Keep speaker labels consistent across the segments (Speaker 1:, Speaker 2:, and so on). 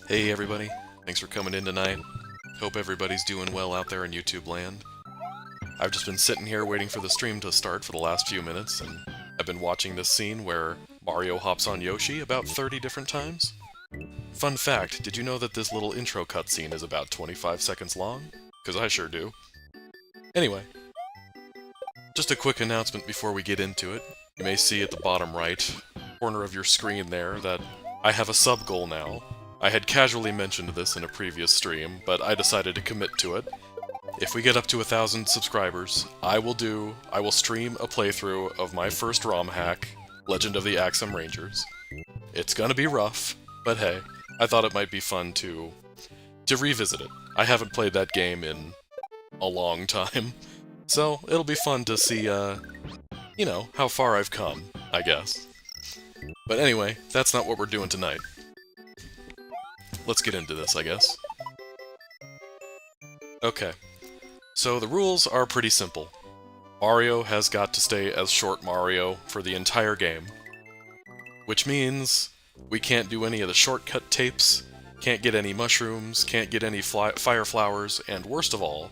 Speaker 1: Hey everybody, thanks for coming in tonight. Hope everybody's doing well out there in YouTube land. I've just been sitting here waiting for the stream to start for the last few minutes, and I've been watching this scene where Mario hops on Yoshi about 30 different times. Fun fact, did you know that this little intro cutscene is about 25 seconds long? Because I sure do. Anyway, just a quick announcement before we get into it. You may see at the bottom right corner of your screen there that I have a sub goal now. I had casually mentioned this in a previous stream, but I decided to commit to it. If we get up to 1,000 subscribers, I will stream a playthrough of my first ROM hack, Legend of the Axum Rangers. It's gonna be rough, but hey, I thought it might be fun to revisit it. I haven't played that game in a long time, so it'll be fun to see, you know, how far I've come, I guess. But anyway, that's not what we're doing tonight. Let's get into this, I guess. Okay, so the rules are pretty simple. Mario has got to stay as Short Mario for the entire game, which means we can't do any of the shortcut tapes, can't get any mushrooms, can't get any fire flowers, and worst of all,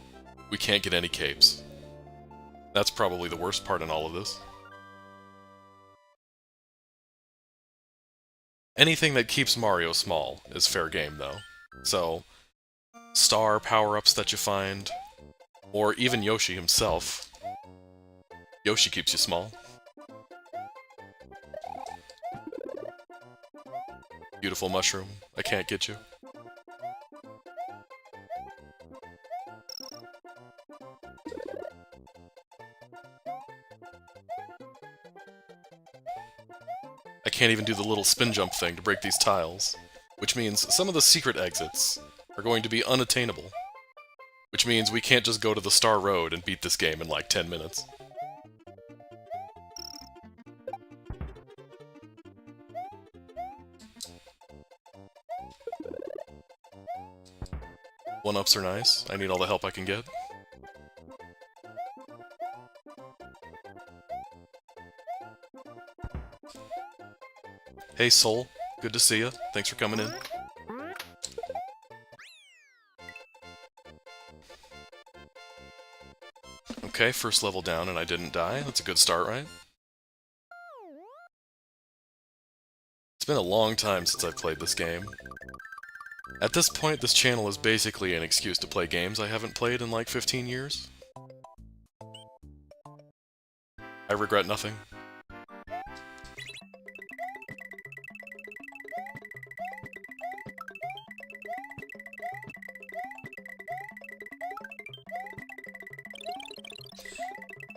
Speaker 1: we can't get any capes. That's probably the worst part in all of this. Anything that keeps Mario small is fair game, though. So, star power-ups that you find, or even Yoshi himself. Yoshi keeps you small. Beautiful mushroom, I can't get you. I can't even do the little spin jump thing to break these tiles, which means some of the secret exits are going to be unattainable, which means we can't just go to the Star Road and beat this game in like 10 minutes. One-ups are nice. I need all the help I can get. Hey Soul, good to see ya. Thanks for coming in. Okay, first level down and I didn't die. That's a good start, right? It's been a long time since I've played this game. At this point, this channel is basically an excuse to play games I haven't played in like 15 years. I regret nothing.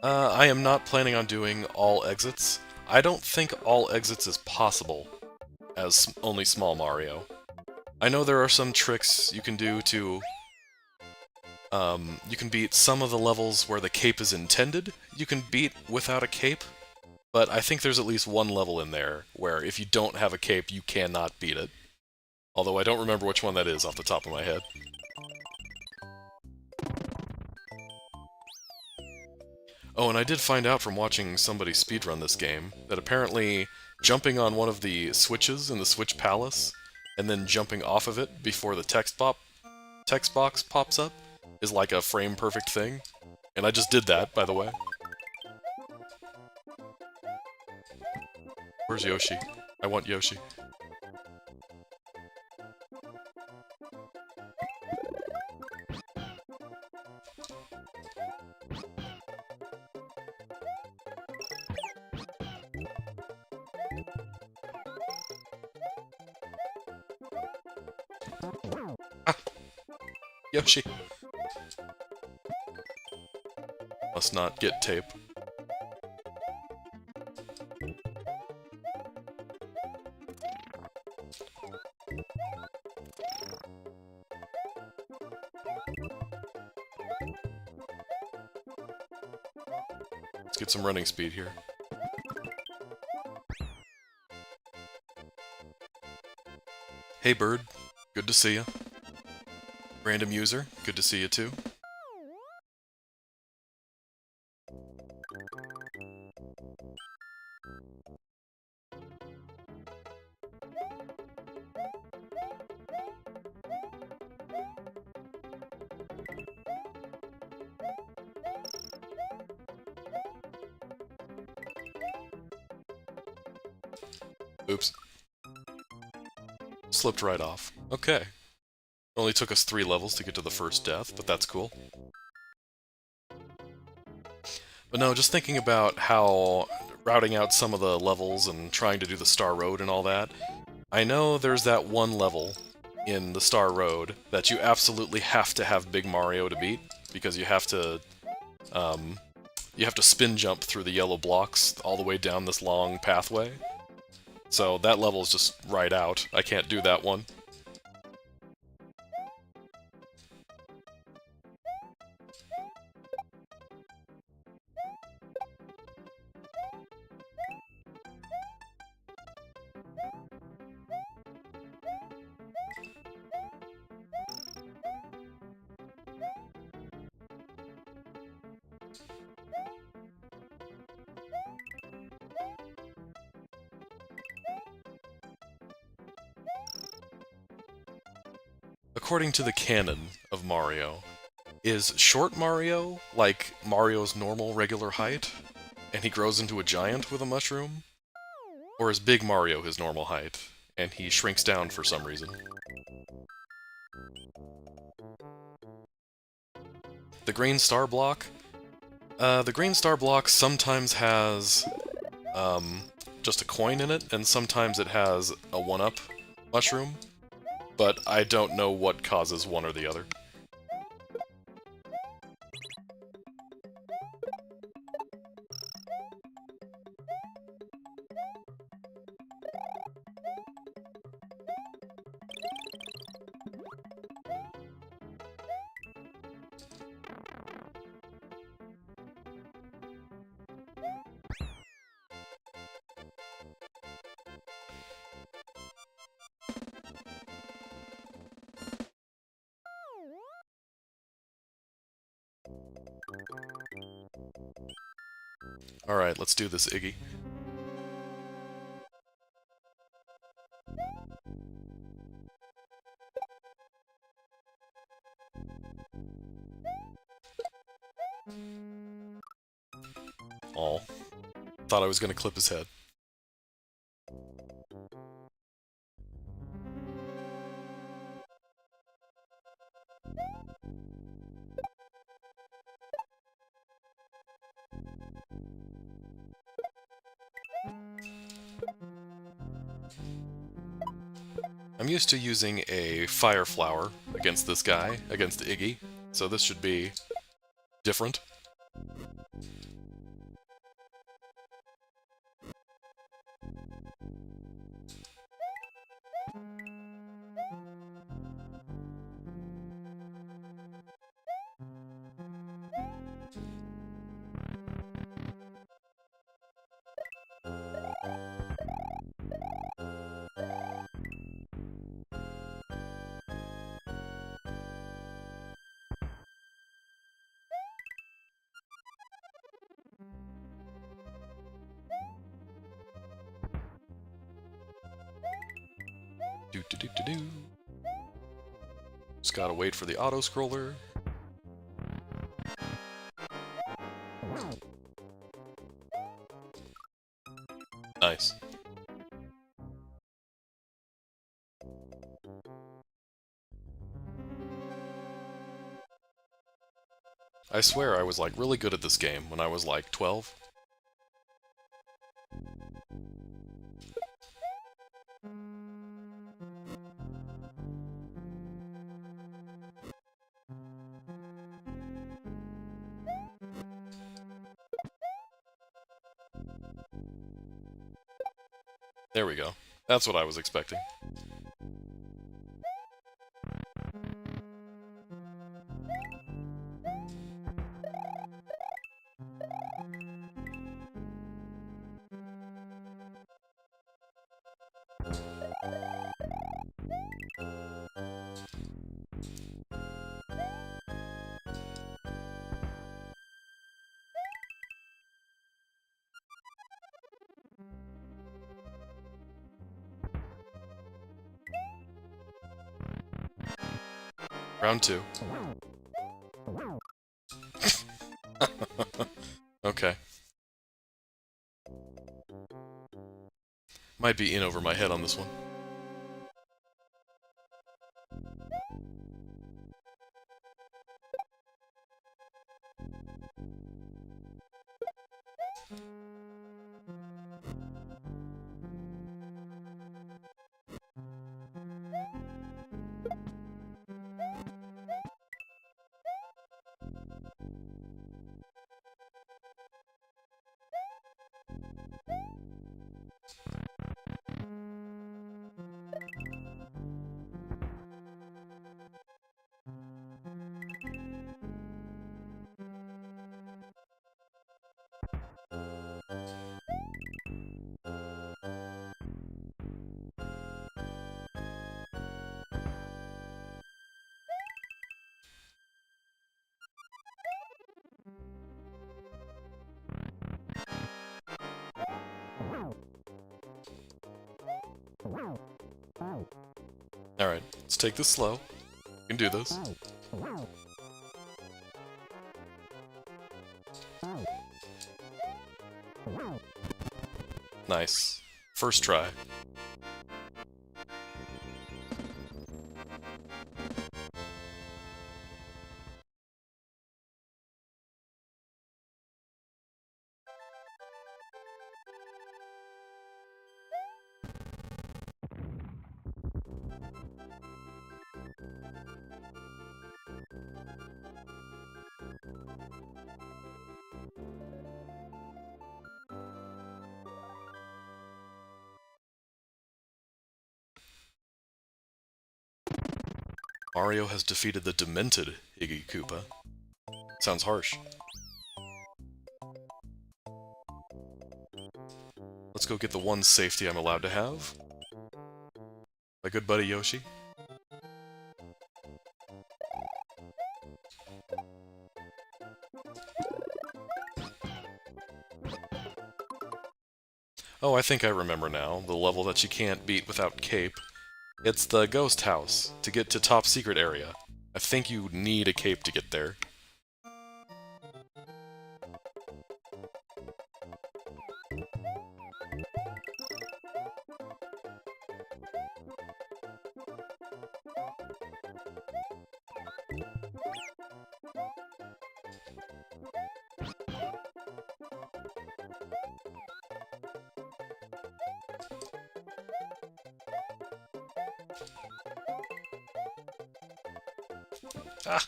Speaker 1: I am not planning on doing all exits. I don't think all exits is possible as only Small Mario. I know there are some tricks you can do to... you can beat some of the levels where the cape is intended. You can beat without a cape, but I think there's at least one level in there where if you don't have a cape, you cannot beat it. Although I don't remember which one that is off the top of my head. Oh, and I did find out from watching somebody speedrun this game that apparently jumping on one of the switches in the Switch Palace and then jumping off of it before the text box pops up is like a frame-perfect thing. And I just did that, by the way. Where's Yoshi? I want Yoshi. Ah! Yoshi! Must not get tape. Let's get some running speed here. Hey, bird. Good to see ya. Random user, good to see you too. Oops. Slipped right off. Okay. Only took us 3 levels to get to the first death, but that's cool. But no, just thinking about how routing out some of the levels and trying to do the Star Road and all that, I know there's that one level in the Star Road that you absolutely have to have Big Mario to beat, because you have to spin jump through the yellow blocks all the way down this long pathway. So that level is just right out. I can't do that one. According to the canon of Mario, is short Mario like Mario's normal regular height, and he grows into a giant with a mushroom? Or is Big Mario his normal height, and he shrinks down for some reason? The green star block? The green star block sometimes has just a coin in it, and sometimes it has a 1-up mushroom, but I don't know what causes one or the other. Alright, let's do this, Iggy. Aw. Thought I was gonna clip his head. I'm used to using a Fire Flower against this guy, against Iggy, so this should be different. Do-do-do-do-do. Just gotta wait for the auto-scroller. Nice. I swear I was like really good at this game when I was like 12. There we go. That's what I was expecting. Round 2. Okay. Might be in over my head on this one. Alright, let's take this slow. We can do this. Nice. First try. Mario has defeated the demented Iggy Koopa. Sounds harsh. Let's go get the one safety I'm allowed to have. My good buddy Yoshi. Oh, I think I remember now. The level that you can't beat without cape. It's the ghost house, to get to top secret area. I think you need a cape to get there. Ah!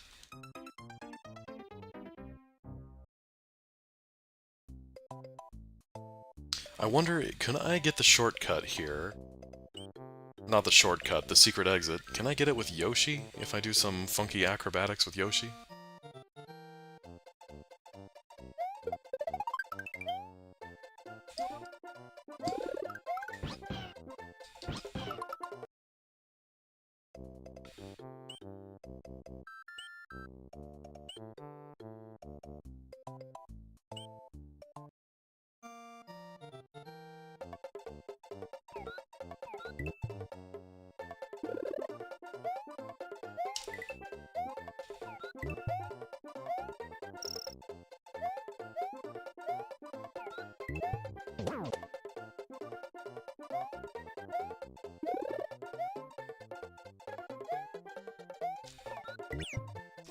Speaker 1: I wonder, can I get the shortcut here? Not the shortcut, the secret exit. Can I get it with Yoshi, if I do some funky acrobatics with Yoshi?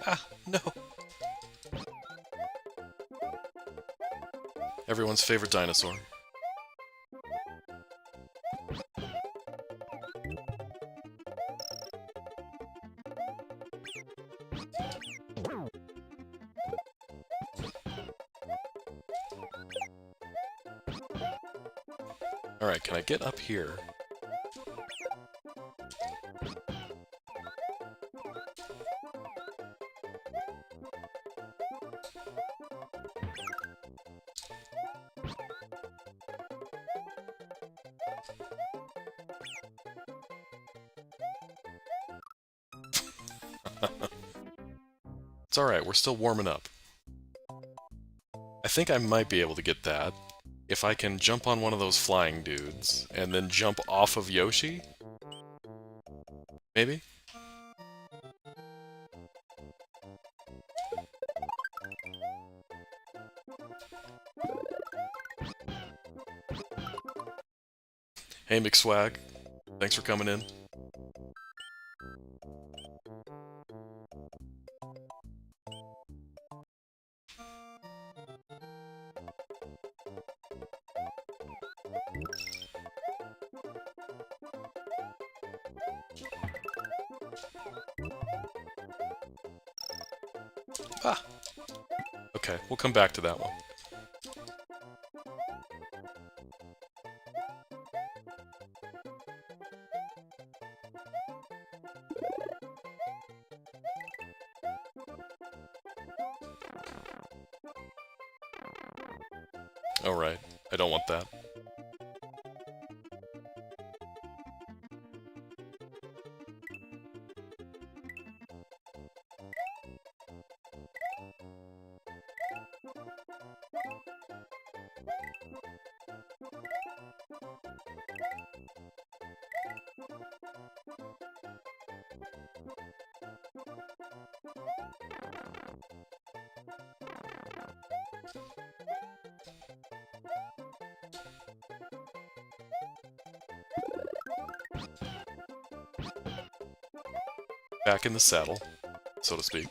Speaker 1: Ah, no! Everyone's favorite dinosaur. Alright, can I get up here? It's alright, we're still warming up. I think I might be able to get that. If I can jump on one of those flying dudes, and then jump off of Yoshi? Maybe? Hey McSwag, thanks for coming in. Ah! Okay, we'll come back to that one. Alright, I don't want that. Back in the saddle, so to speak.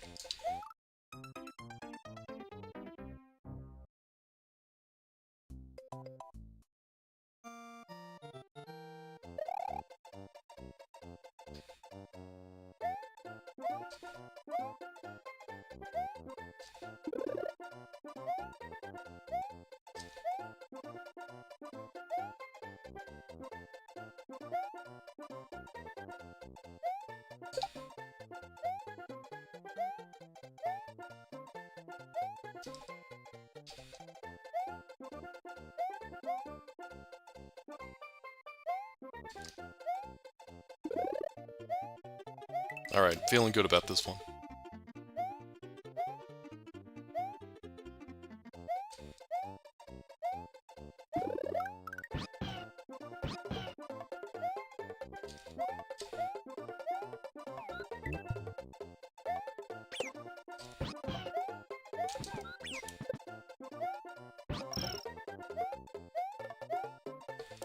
Speaker 1: Alright, feeling good about this one.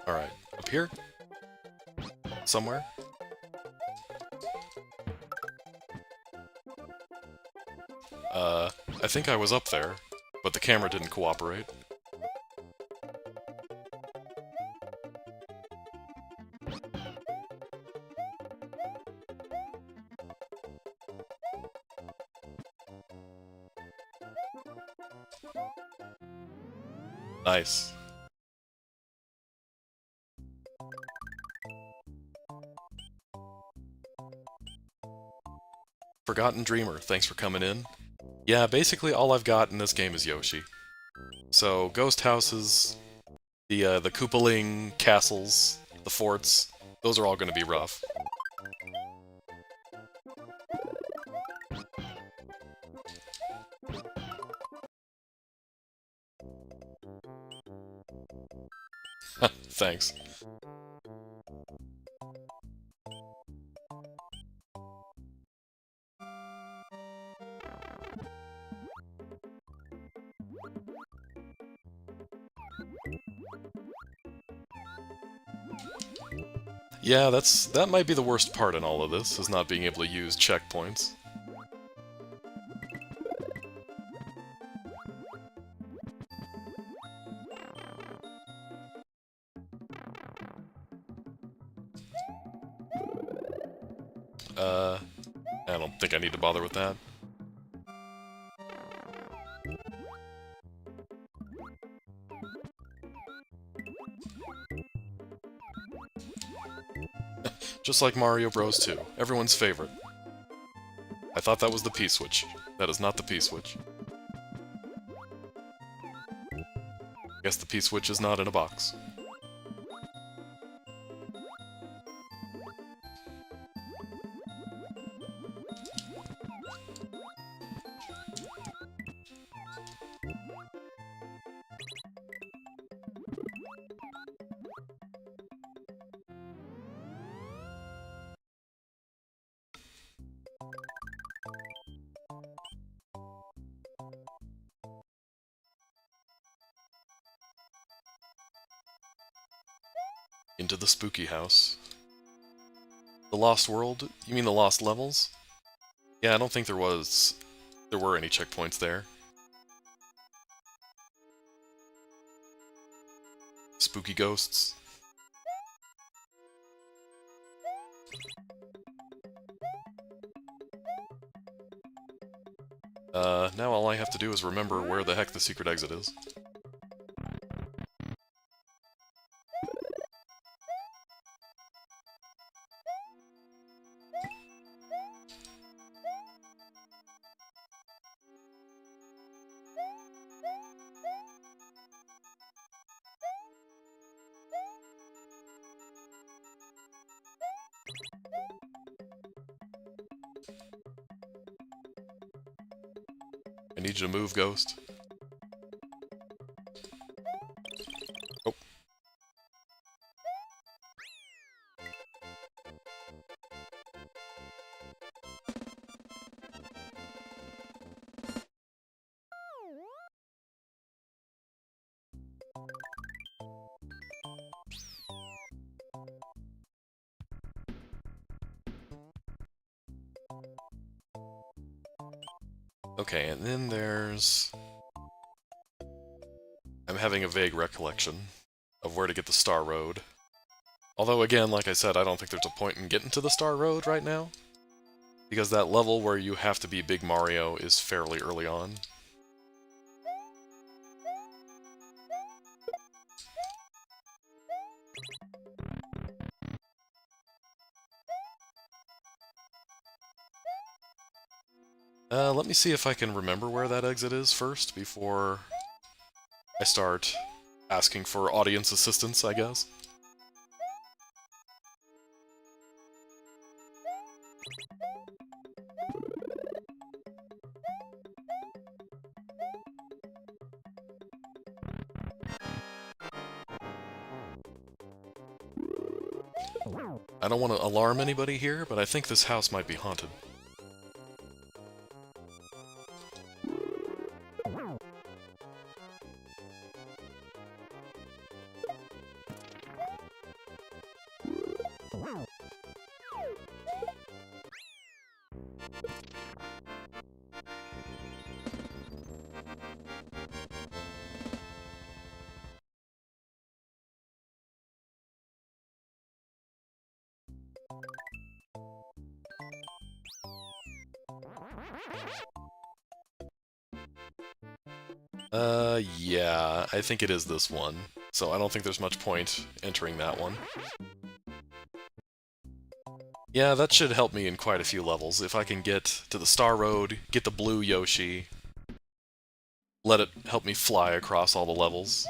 Speaker 1: Alright, up here? Somewhere? I think I was up there, but the camera didn't cooperate. Nice. Forgotten Dreamer, thanks for coming in. Yeah, basically all I've got in this game is Yoshi. So, ghost houses, the Koopaling castles, the forts, those are all gonna be rough. Thanks. Yeah, that might be the worst part in all of this, is not being able to use checkpoints. I don't think I need to bother with that. Just like Mario Bros. 2, everyone's favorite. I thought that was the P-switch. That is not the P-switch. Guess the P-switch is not in a box. into the spooky house. The Lost World? You mean the Lost Levels? Yeah, I don't think there were any checkpoints there. Spooky ghosts. Now all I have to do is remember where the heck the secret exit is. I need you to move, Ghost. Oh. Okay, and then there's... I'm having a vague recollection of where to get the Star Road. Although, again, like I said, I don't think there's a point in getting to the Star Road right now. Because that level where you have to be Big Mario is fairly early on. Let me see if I can remember where that exit is first, before I start asking for audience assistance, I guess. I don't want to alarm anybody here, but I think this house might be haunted. Yeah, I think it is this one, so I don't think there's much point entering that one. Yeah, that should help me in quite a few levels. If I can get to the Star Road, get the blue Yoshi, let it help me fly across all the levels,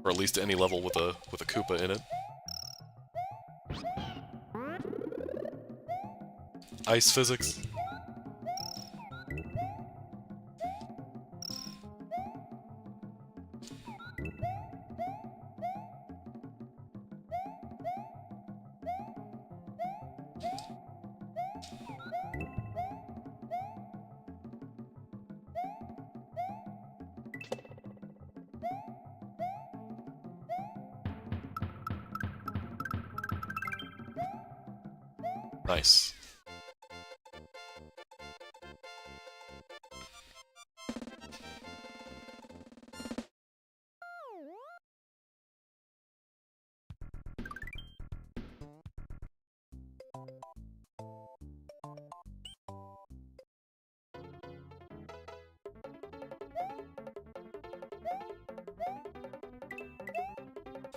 Speaker 1: or at least any level with a Koopa in it. Ice physics. Nice.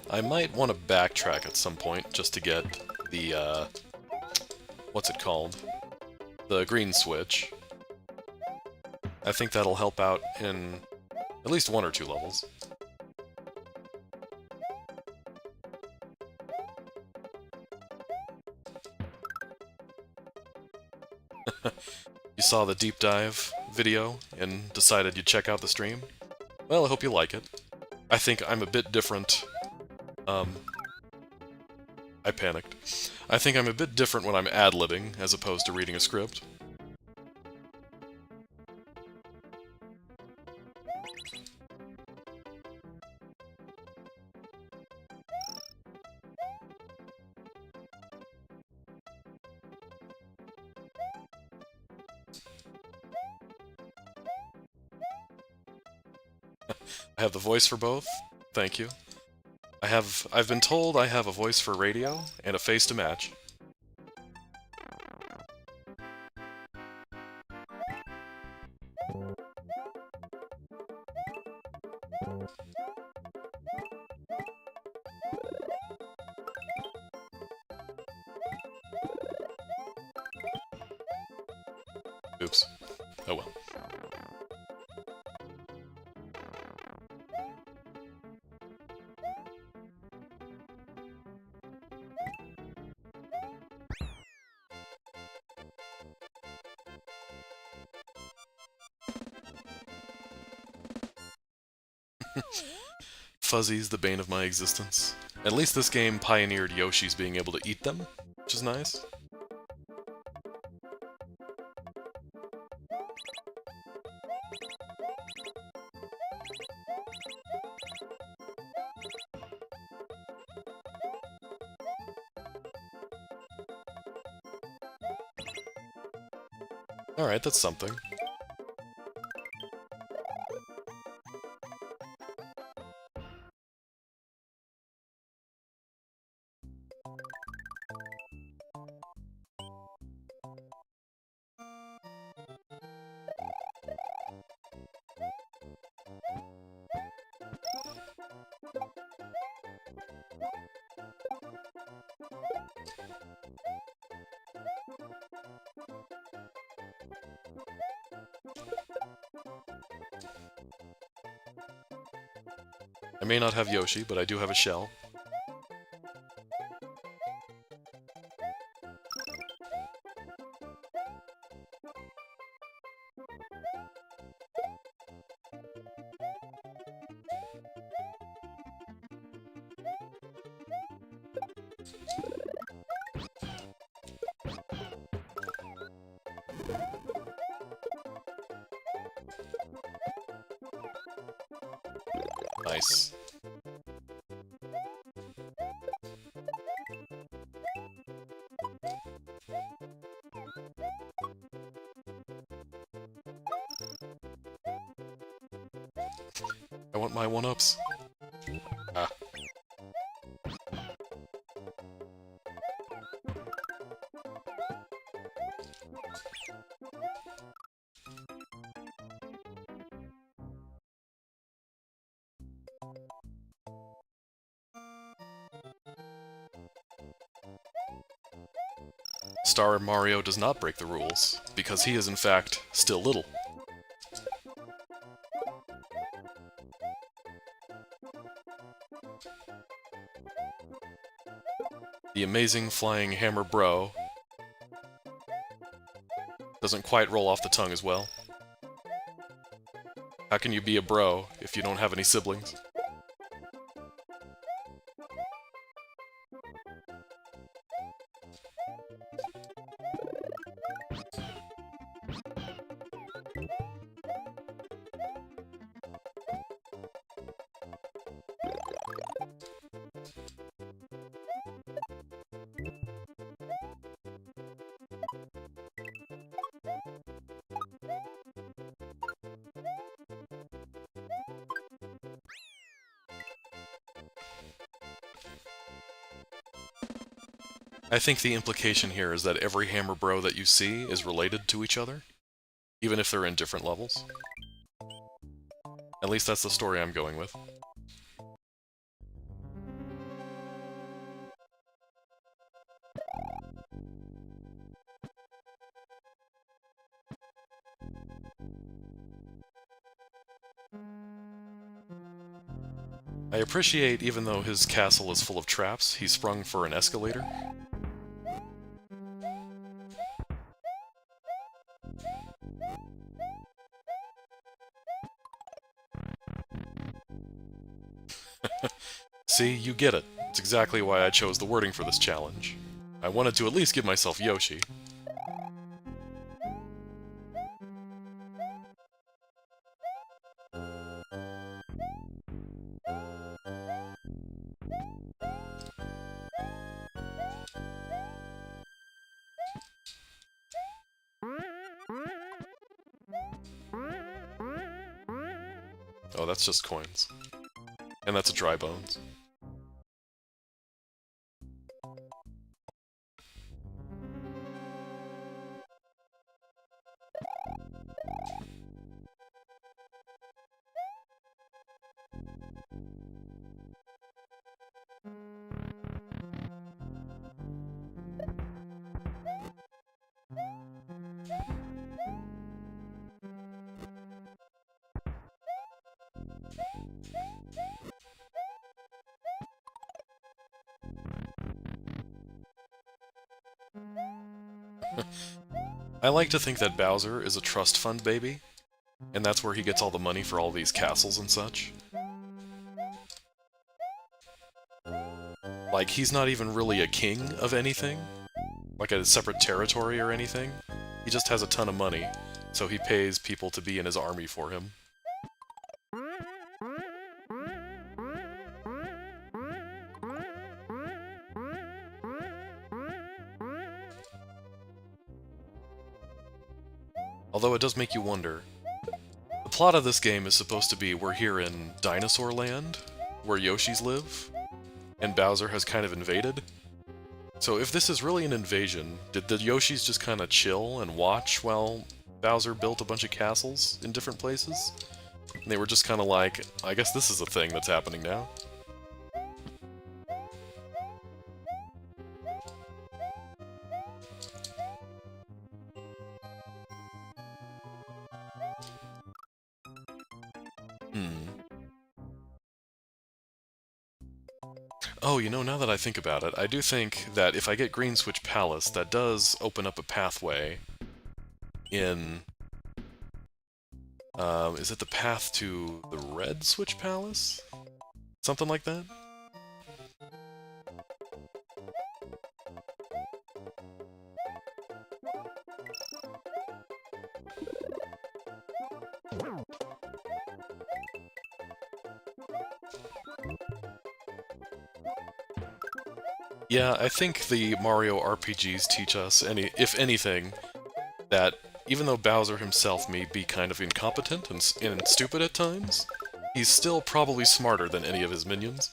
Speaker 1: I might want to backtrack at some point just to get the, what's it called? The green switch. I think that'll help out in at least one or two levels. You saw the deep dive video and decided you'd check out the stream? Well, I hope you like it. I think I'm a bit different. I panicked. I think I'm a bit different when I'm ad-libbing as opposed to reading a script. I have the voice for both. Thank you. I've been told I have a voice for radio and a face to match. Oops. Oh well. Fuzzy's the bane of my existence. At least this game pioneered Yoshi's being able to eat them, which is nice. Alright, that's something. I may not have Yoshi, but I do have a shell. Nice. I want my one-ups. Ah. Star Mario does not break the rules, because he is in fact still little. The amazing flying hammer bro doesn't quite roll off the tongue as well. How can you be a bro if you don't have any siblings? I think the implication here is that every Hammer Bro that you see is related to each other, even if they're in different levels. At least that's the story I'm going with. I appreciate, even though his castle is full of traps, he sprung for an escalator. See, you get it. It's exactly why I chose the wording for this challenge. I wanted to at least give myself Yoshi. Oh, that's just coins. And that's a dry bones. I like to think that Bowser is a trust fund baby, and that's where he gets all the money for all these castles and such. Like, he's not even really a king of anything, like a separate territory or anything. He just has a ton of money, so he pays people to be in his army for him. Although it does make you wonder. The plot of this game is supposed to be we're here in Dinosaur Land, where Yoshis live, and Bowser has kind of invaded. So if this is really an invasion, did the Yoshis just kind of chill and watch while Bowser built a bunch of castles in different places? And they were just kind of like, I guess this is a thing that's happening now. Oh, you know, now that I think about it, I do think that if I get Green Switch Palace, that does open up a pathway in... is it the path to the Red Switch Palace? Something like that? Yeah, I think the Mario RPGs teach us, if anything, that even though Bowser himself may be kind of incompetent and stupid at times, he's still probably smarter than any of his minions.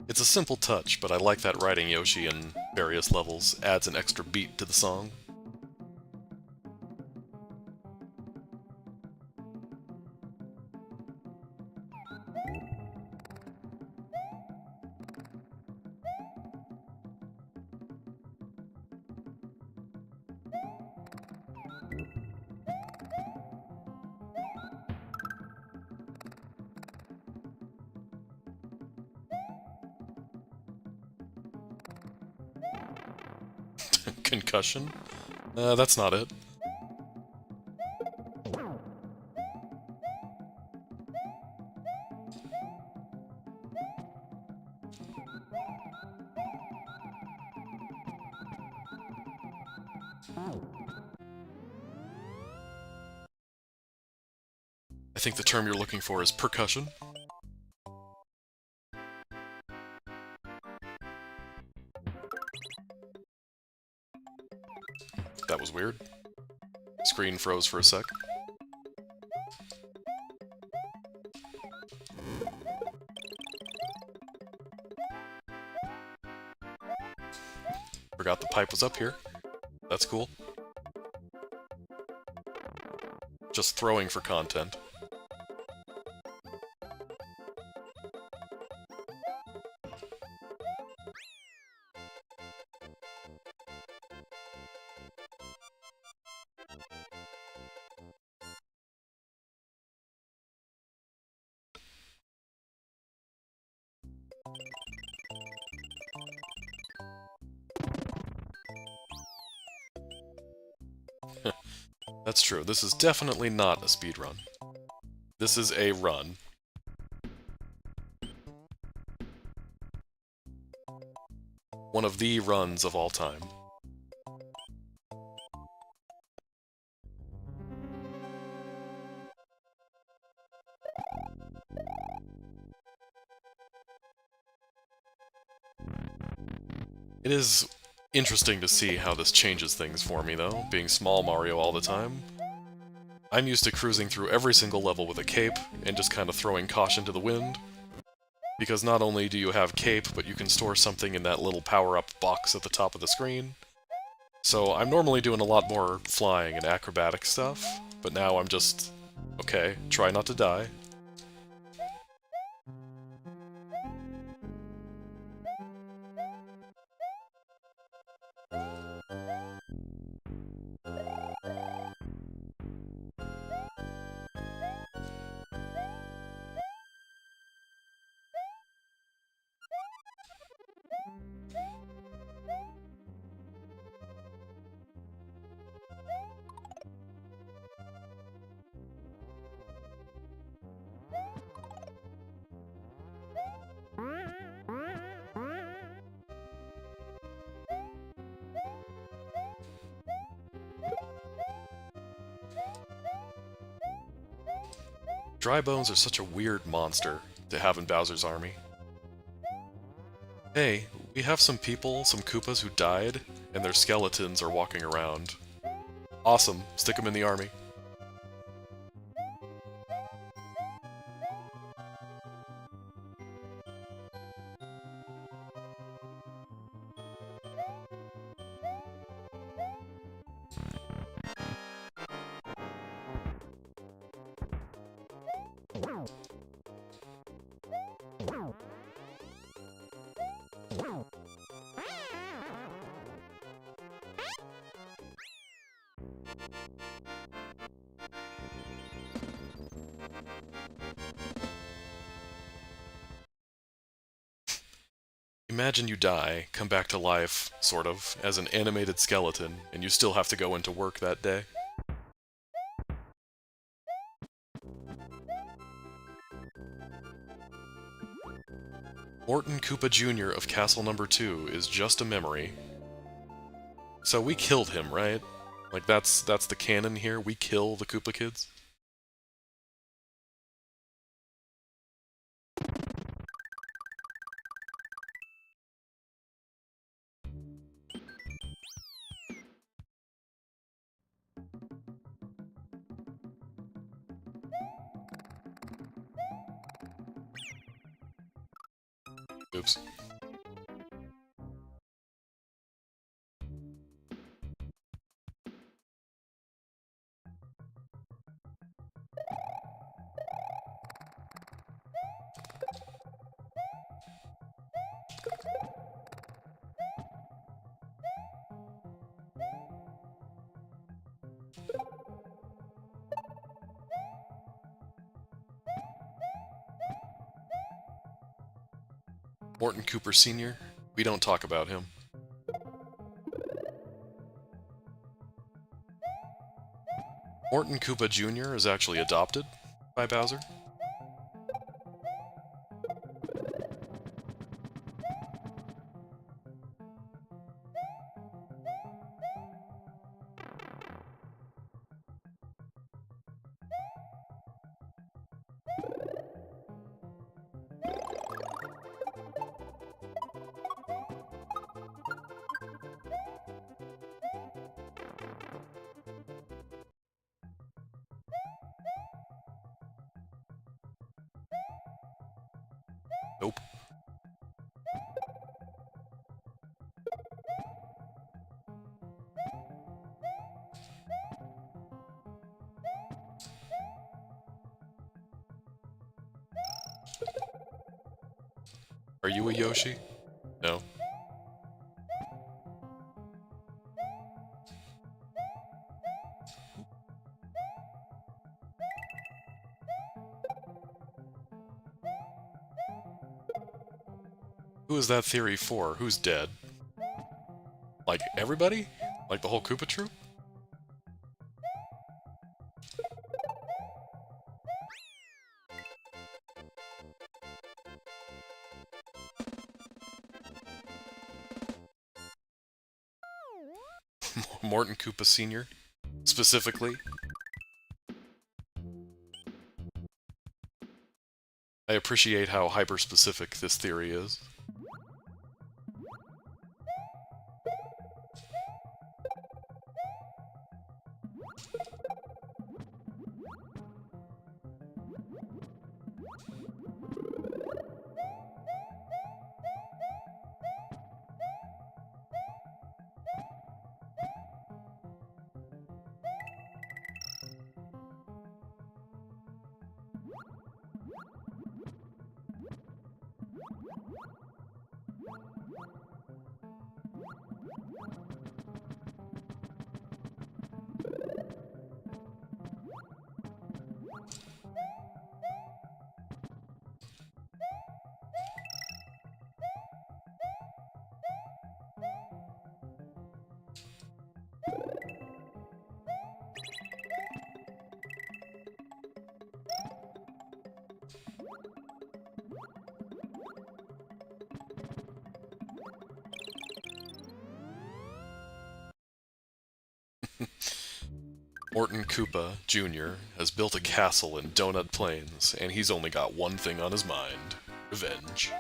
Speaker 1: It's a simple touch, but I like that riding Yoshi in various levels adds an extra beat to the song. Concussion? That's not it. I think the term you're looking for is percussion. That was weird. Screen froze for a sec. Forgot the pipe was up here. That's cool. just throwing for content. That's true. This is definitely not a speedrun. This is a run. One of the runs of all time. It is interesting to see how this changes things for me, though, being small Mario all the time. I'm used to cruising through every single level with a cape, and just kind of throwing caution to the wind. Because not only do you have cape, but you can store something in that little power-up box at the top of the screen. So I'm normally doing a lot more flying and acrobatic stuff, but now I'm just... okay, try not to die. Dry bones are such a weird monster to have in Bowser's army. Hey, we have some people, some Koopas who died, and their skeletons are walking around. Awesome, stick them in the army. Imagine you die, come back to life, sort of, as an animated skeleton, and you still have to go into work that day. Morton Koopa Jr. of Castle Number 2 is just a memory. So we killed him, right? Like, that's the canon here? We kill the Koopa Kids? Oops. Morton Cooper Sr., we don't talk about him. Morton Koopa Jr. is actually adopted by Bowser. Nope. Are you a Yoshi? No. Who is that theory for? Who's dead? Like, everybody? Like the whole Koopa Troop? Morton Koopa Sr., specifically. I appreciate how hyper-specific this theory is. Morton Koopa, Jr. has built a castle in Donut Plains, and he's only got one thing on his mind. Revenge.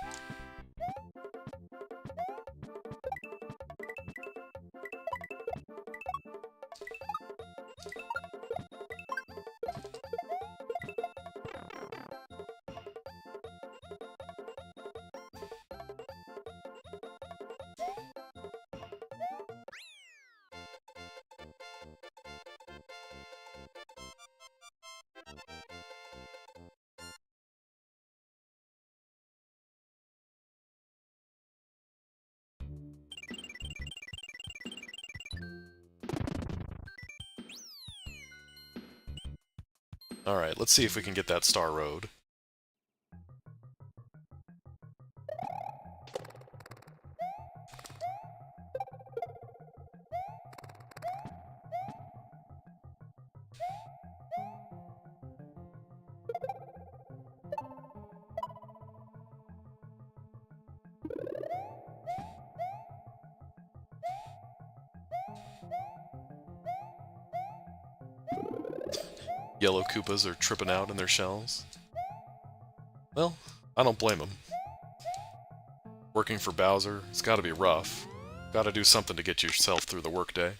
Speaker 1: Alright, let's see if we can get that Star Road. Yellow Koopas are tripping out in their shells. Well, I don't blame them. Working for Bowser, it's gotta be rough. Gotta do something to get yourself through the workday.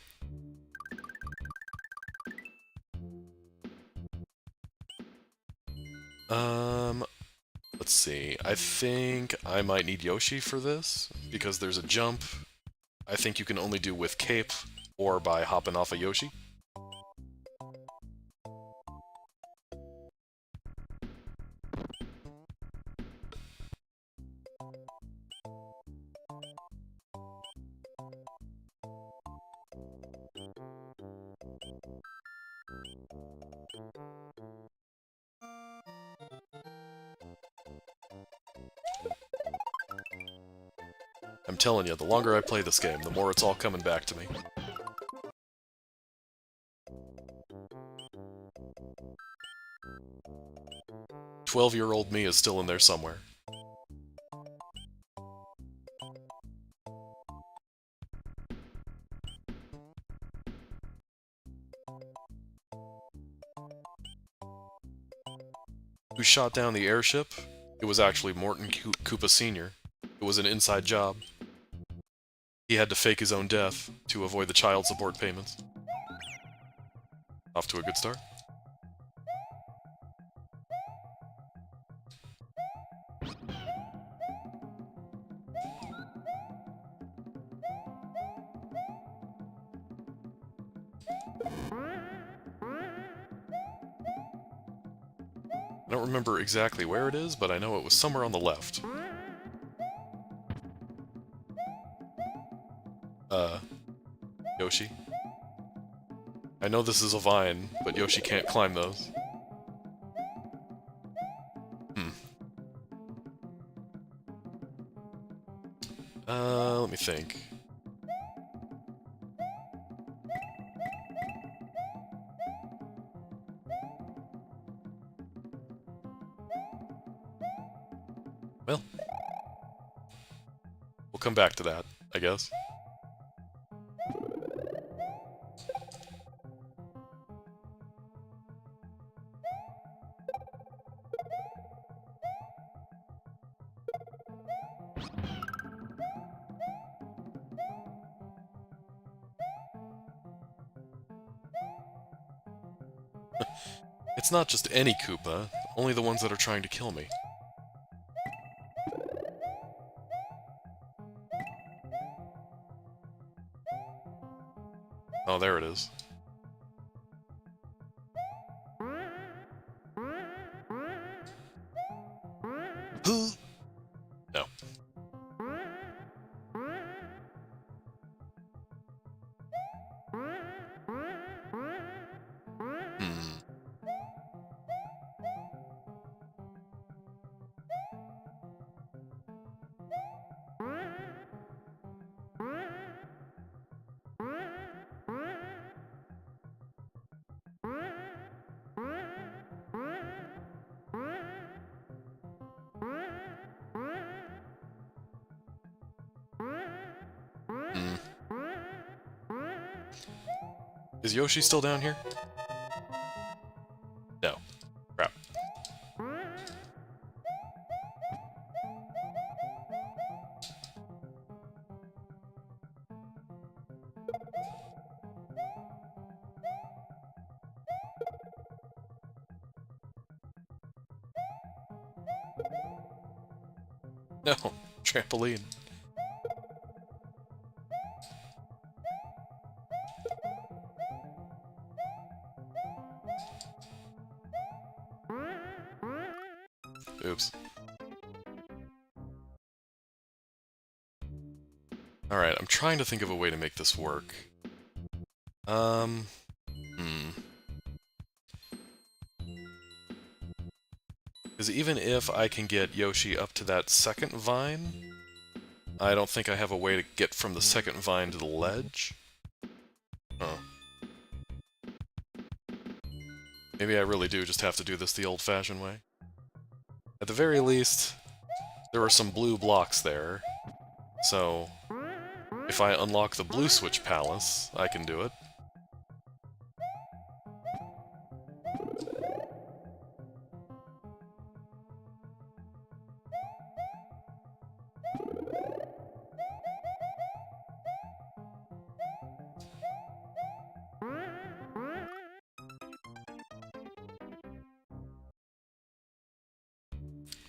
Speaker 1: Let's see. I think I might need Yoshi for this, because there's a jump I think you can only do with Cape, or by hopping off a Yoshi. I'm telling you, the longer I play this game, the more it's all coming back to me. "12-year-old me is still in there somewhere. Who shot down the airship? It was actually Morton Koopa Sr. It was an inside job. He had to fake his own death to avoid the child support payments. Off to a good start. I don't remember exactly where it is, but I know it was somewhere on the left. Yoshi. I know this is a vine, but Yoshi can't climb those. Let me think. Well, we'll come back to that, I guess. It's not just any Koopa, only the ones that are trying to kill me. Oh, there it is. No. Is Yoshi still down here? No. Crap. No. Trampoline. Oops. Alright, I'm trying to think of a way to make this work. Because even if I can get Yoshi up to that second vine, I don't think I have a way to get from the second vine to the ledge. Huh. Maybe I really do just have to do this the old-fashioned way. At the very least, there are some blue blocks there, so if I unlock the Blue Switch Palace, I can do it.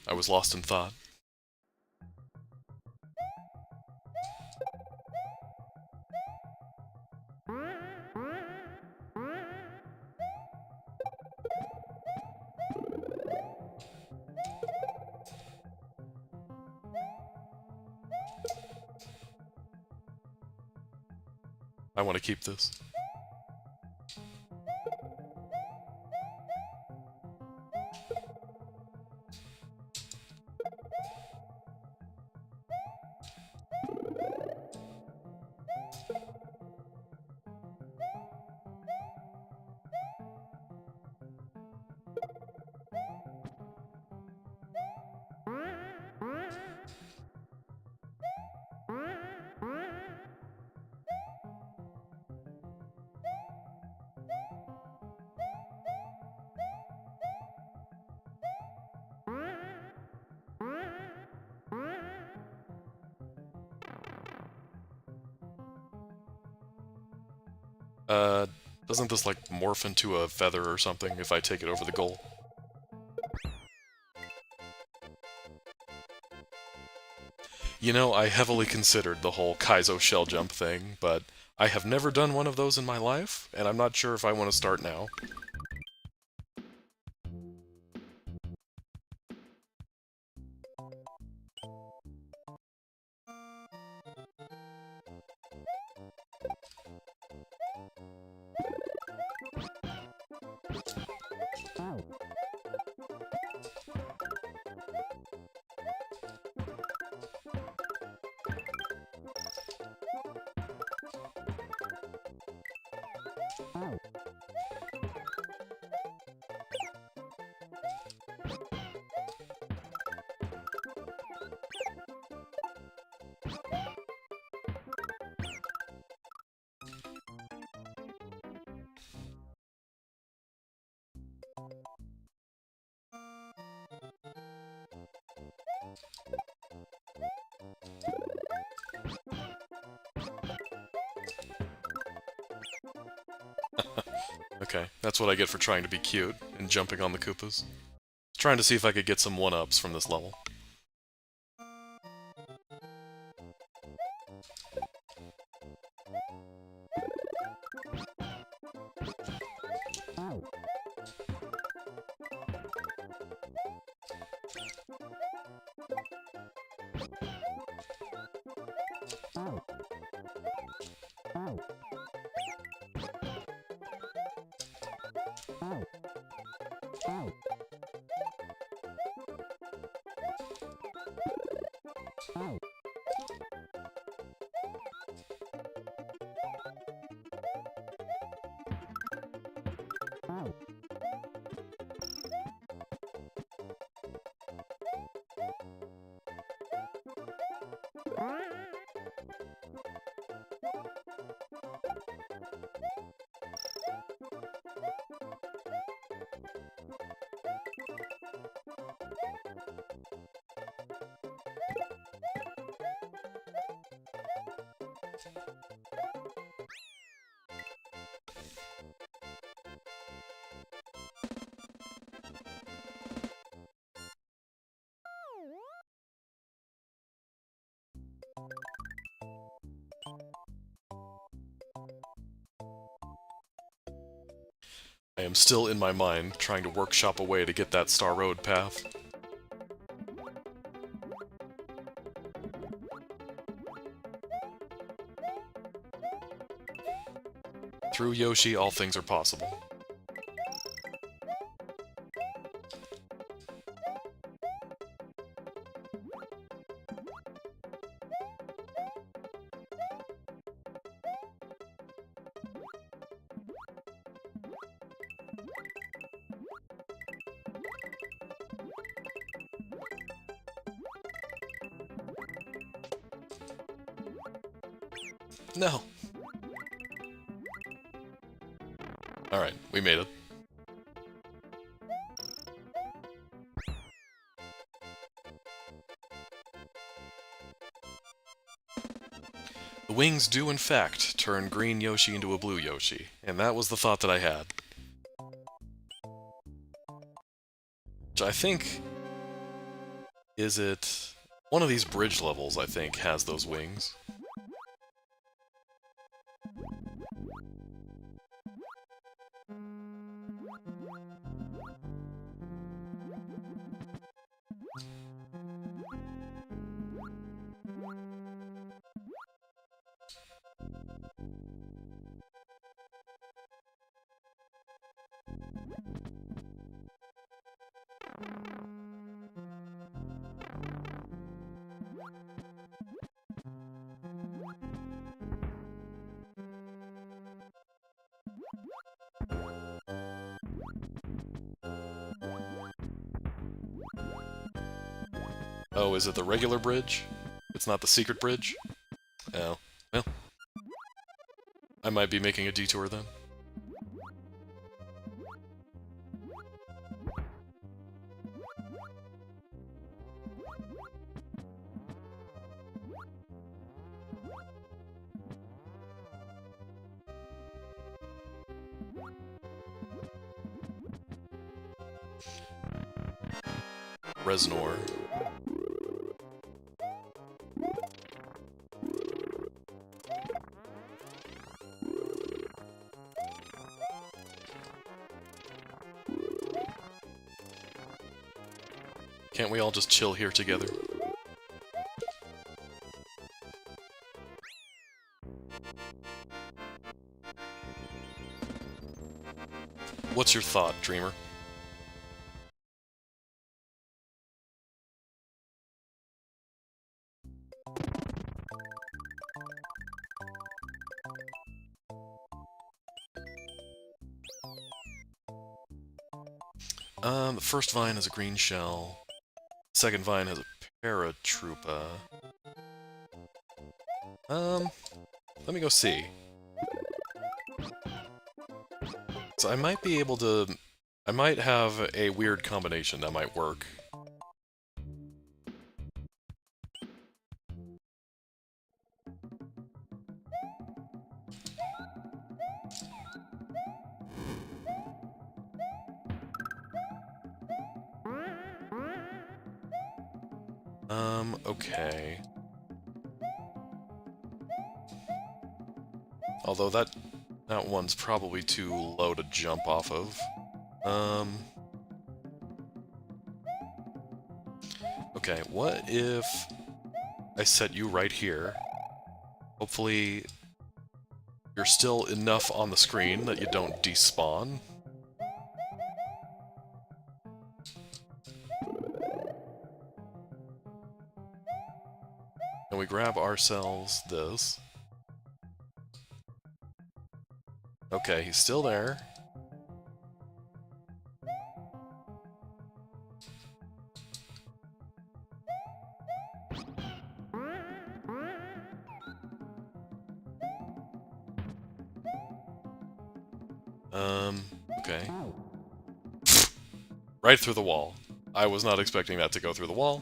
Speaker 1: I was lost in thought. I want to keep this. Doesn't this, like, morph into a feather or something if I take it over the goal? You know, I heavily considered the whole Kaizo shell jump thing, but I have never done one of those in my life, and I'm not sure if I want to start now. Okay, that's what I get for trying to be cute and jumping on the Koopas. Trying to see if I could get some 1-ups from this level. I am still in my mind trying to workshop a way to get that Star Road path. Through Yoshi, all things are possible. No! Alright, we made it. The wings do in fact turn green Yoshi into a blue Yoshi, and that was the thought that I had. Which I think... Is it... One of these bridge levels, I think, has those wings. Oh, is it the regular bridge? It's not the secret bridge? Oh, well. I might be making a detour then. Reznor. Can't we all just chill here together? What's your thought, Dreamer? The first vine has a green shell. Second vine has a Paratroopa. Let me go see. So I might be able to... I might have a weird combination that might work. Okay. Although that one's probably too low to jump off of. Okay, what if I set you right here? Hopefully you're still enough on the screen that you don't despawn. And we grab ourselves this. Okay, he's still there. Okay. Right through the wall. I was not expecting that to go through the wall.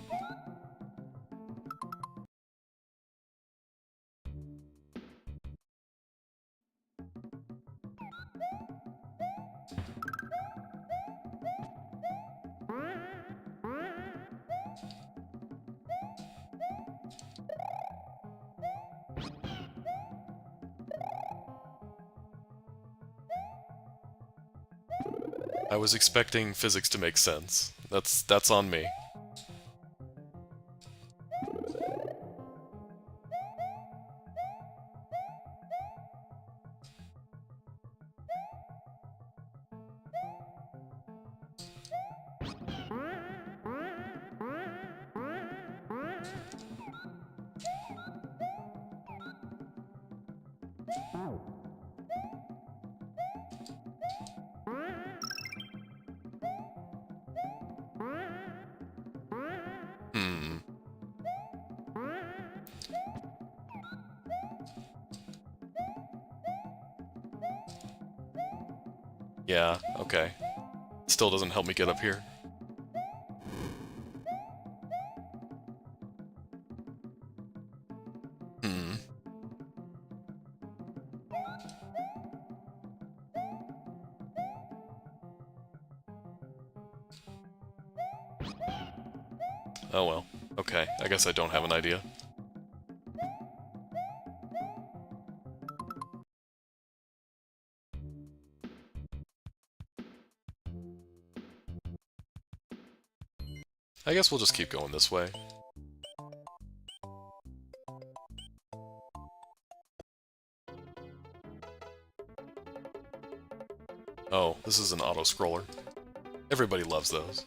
Speaker 1: I was expecting physics to make sense. That's on me. Yeah, okay. Still doesn't help me get up here. Oh well. Okay, I guess I don't have an idea. I guess we'll just keep going this way. Oh, this is an auto-scroller. Everybody loves those.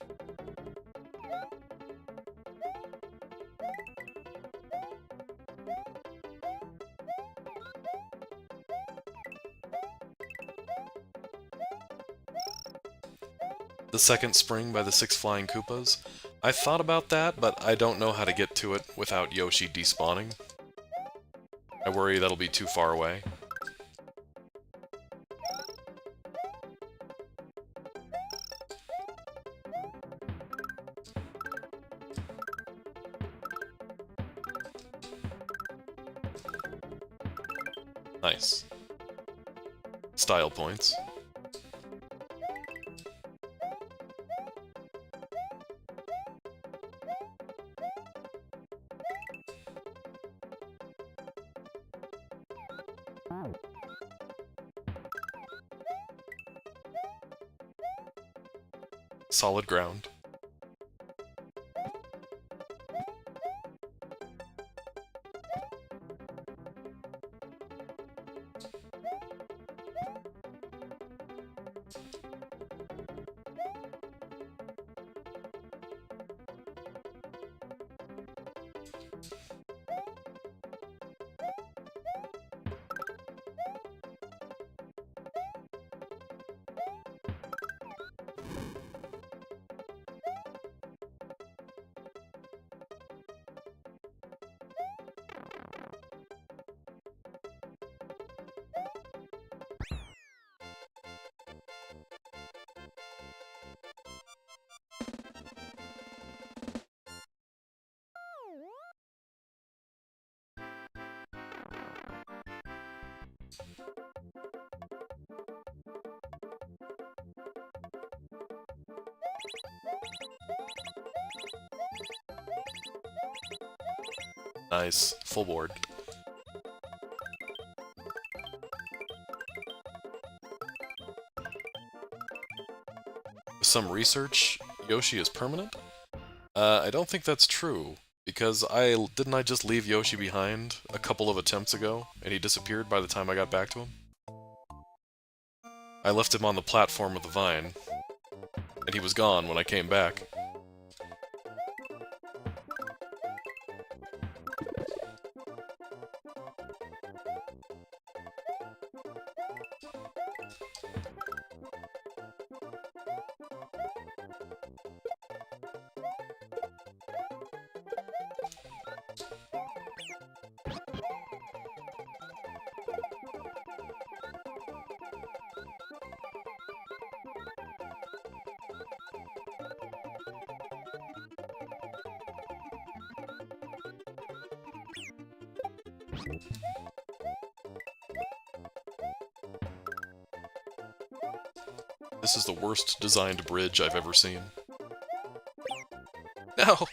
Speaker 1: The second spring by the 6 Flying Koopas. I thought about that, but I don't know how to get to it without Yoshi despawning. I worry that'll be too far away. Nice. Style points. Solid ground. Nice. Full board. Some research, Yoshi is permanent? I don't think that's true, because didn't I just leave Yoshi behind a couple of attempts ago, and he disappeared by the time I got back to him? I left him on the platform with the vine, and he was gone when I came back. This is the worst designed bridge I've ever seen. No!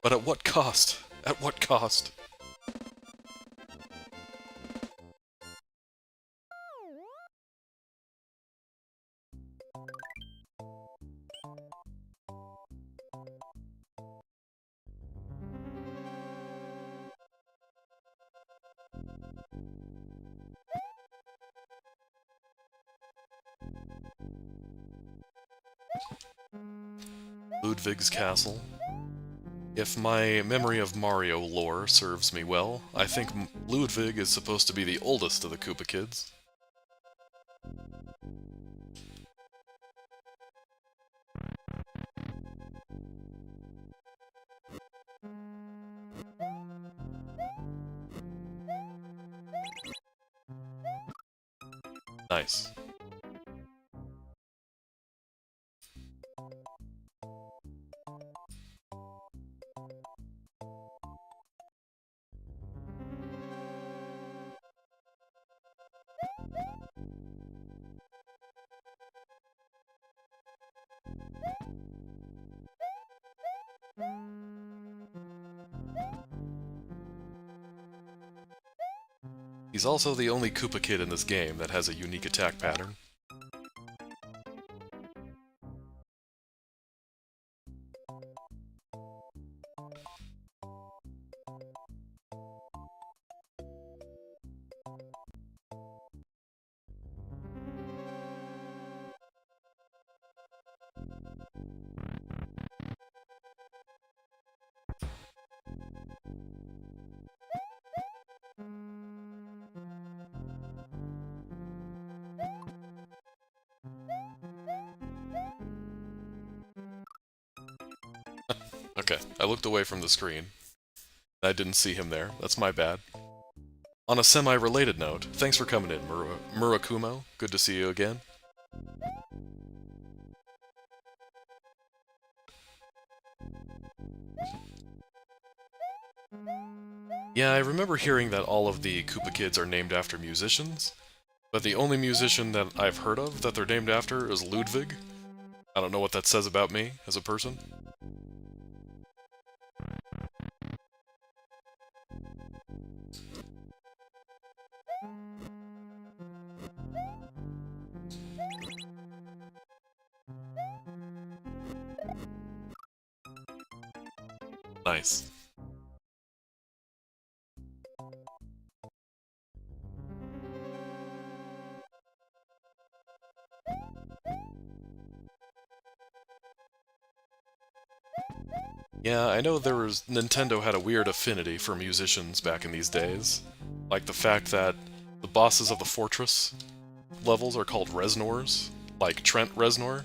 Speaker 1: But at what cost? At what cost? Ludwig's Castle. If my memory of Mario lore serves me well, I think Ludwig is supposed to be the oldest of the Koopa kids. Nice. He's also the only Koopa kid in this game that has a unique attack pattern. Okay, I looked away from the screen. I didn't see him there. That's my bad. On a semi-related note, thanks for coming in, Murakumo. Good to see you again. Yeah, I remember hearing that all of the Koopa kids are named after musicians, but the only musician that I've heard of that they're named after is Ludwig. I don't know what that says about me as a person. Nice. Yeah, I know Nintendo had a weird affinity for musicians back in these days. Like the fact that the bosses of the Fortress levels are called Reznors, like Trent Reznor.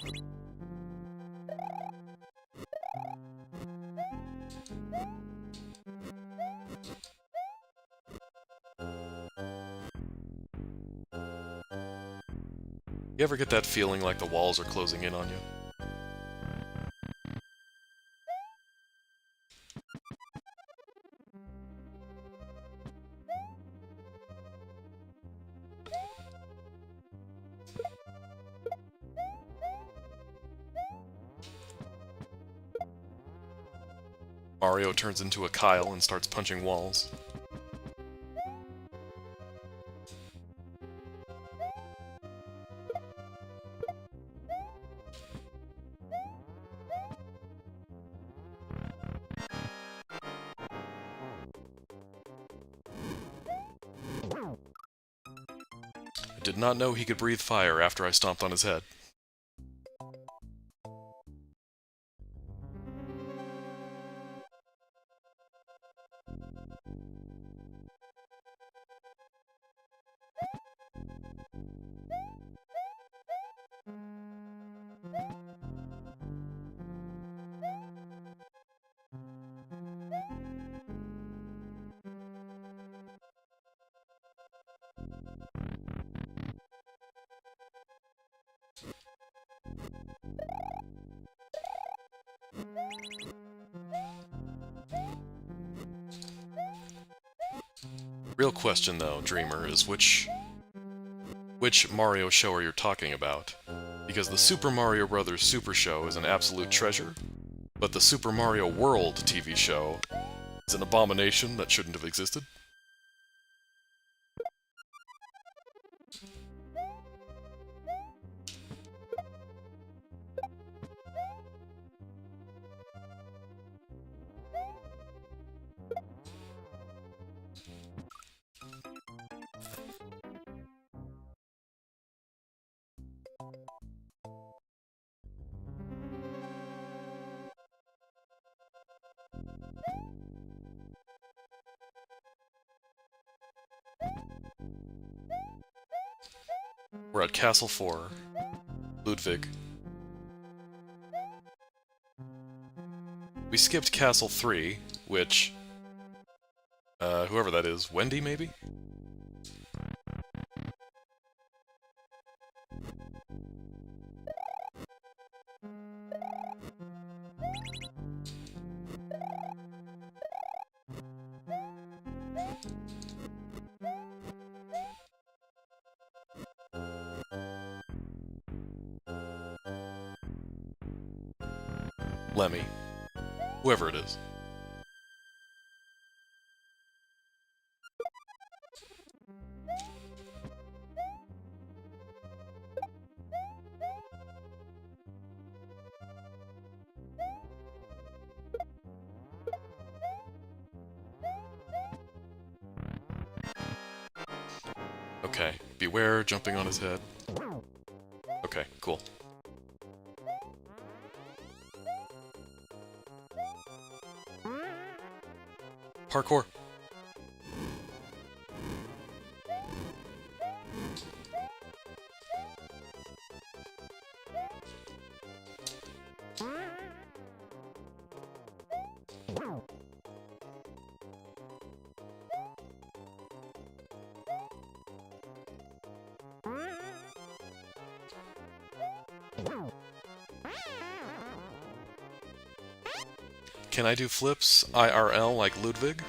Speaker 1: You ever get that feeling like the walls are closing in on you? Mario turns into a Kyle and starts punching walls. I did not know he could breathe fire after I stomped on his head. Real question though, Dreamer, is which Mario show are you talking about? Because the Super Mario Bros. Super Show is an absolute treasure, but the Super Mario World TV show is an abomination that shouldn't have existed. We're at Castle 4. Ludwig. We skipped Castle 3, which... whoever that is, Wendy, maybe? Lemmy. Whoever it is. Okay, beware jumping on his head. Okay, cool. Parkour. Can I do flips IRL like Ludwig?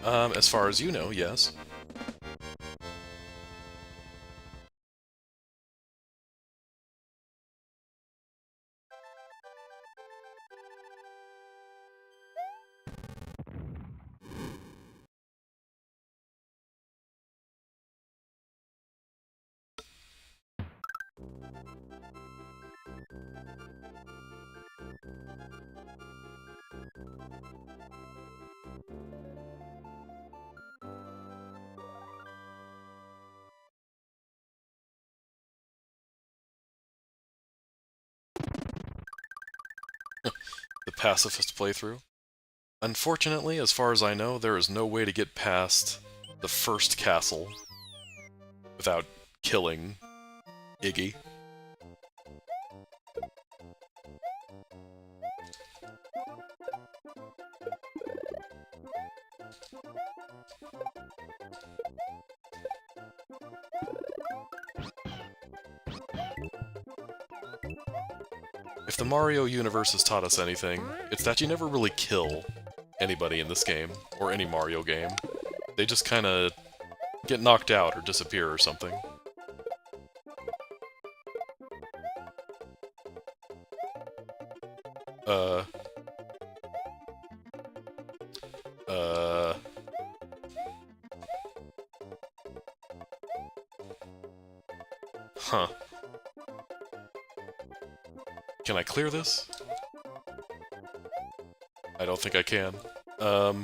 Speaker 1: As far as you know, yes. The pacifist playthrough. Unfortunately, as far as I know, there is no way to get past the first castle without killing Iggy. If the Mario universe has taught us anything, it's that you never really kill anybody in this game, or any Mario game. They just kinda get knocked out or disappear or something. Uh... Huh. Can I clear this? I don't think I can. I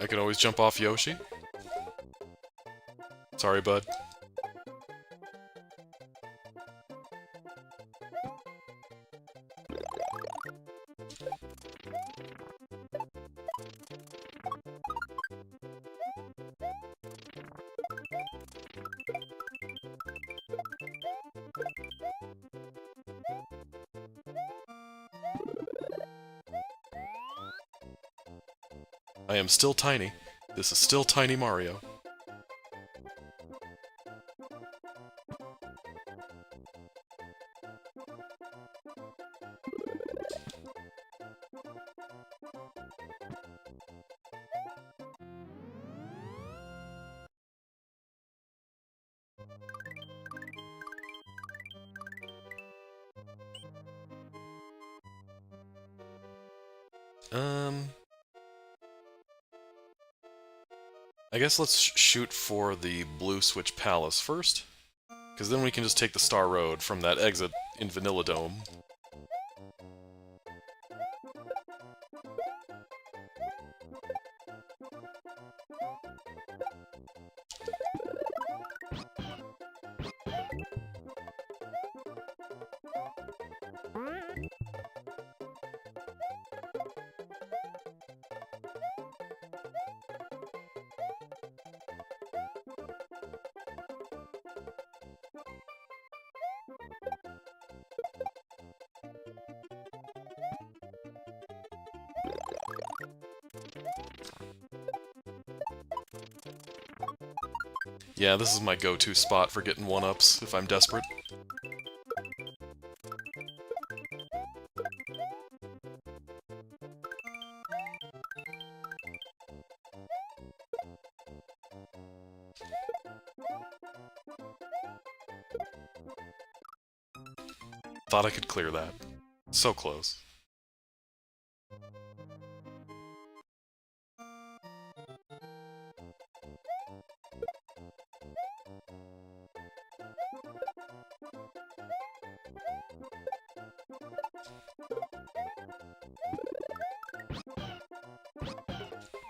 Speaker 1: can always jump off Yoshi? Sorry, bud. I am still tiny. This is still Tiny Mario. I guess let's shoot for the Blue Switch Palace first, because then we can just take the Star Road from that exit in Vanilla Dome. Yeah, this is my go-to spot for getting 1-ups if I'm desperate. Thought I could clear that. So close.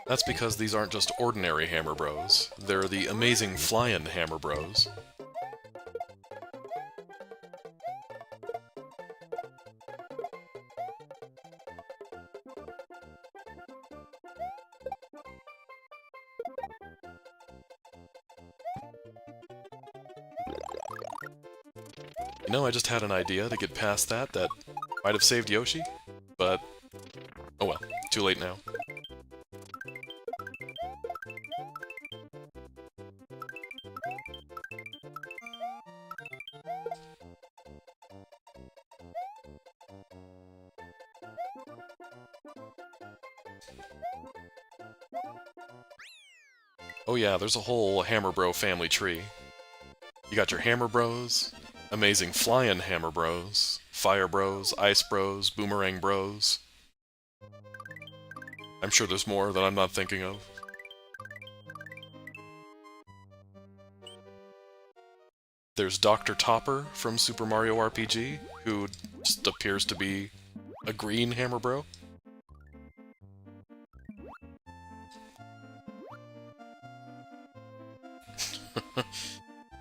Speaker 1: That's because these aren't just ordinary Hammer Bros. They're the amazing Flyin' Hammer Bros. You know, I just had an idea to get past that might have saved Yoshi, but oh well, too late now. Oh yeah, there's a whole Hammer Bro family tree. You got your Hammer Bros, amazing Flyin' Hammer Bros, Fire Bros, Ice Bros, Boomerang Bros. I'm sure there's more that I'm not thinking of. There's Dr. Topper from Super Mario RPG, who just appears to be a green Hammer Bro.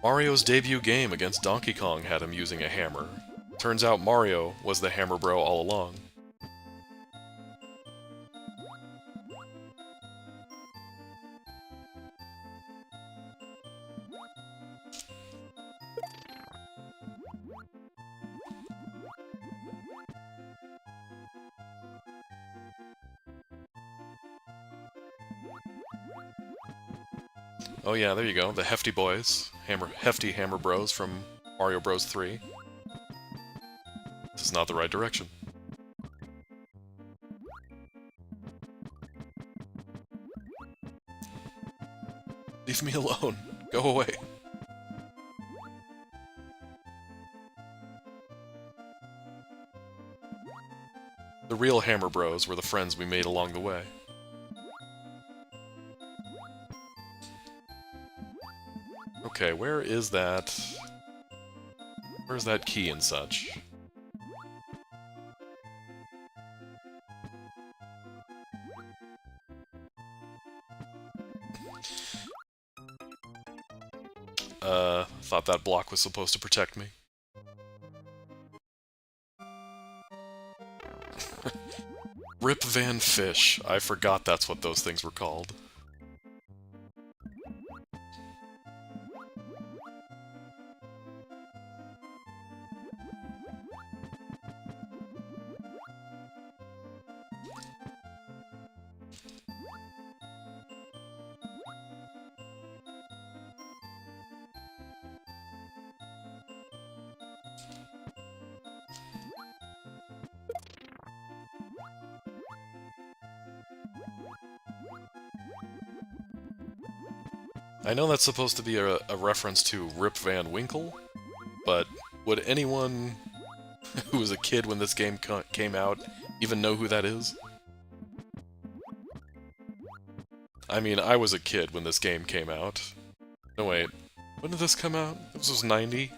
Speaker 1: Mario's debut game against Donkey Kong had him using a hammer. Turns out Mario was the Hammer Bro all along. Oh yeah, there you go. The Hefty Boys. Hefty Hammer Bros from Mario Bros. 3. This is not the right direction. Leave me alone. Go away. The real Hammer Bros were the friends we made along the way. Okay, where is that? Where's that key and such? Thought that block was supposed to protect me. Rip Van Fish. I forgot that's what those things were called. I know that's supposed to be a reference to Rip Van Winkle, but would anyone who was a kid when this game came out even know who that is? I mean, I was a kid when this game came out. No, wait. When did this come out? This was 90?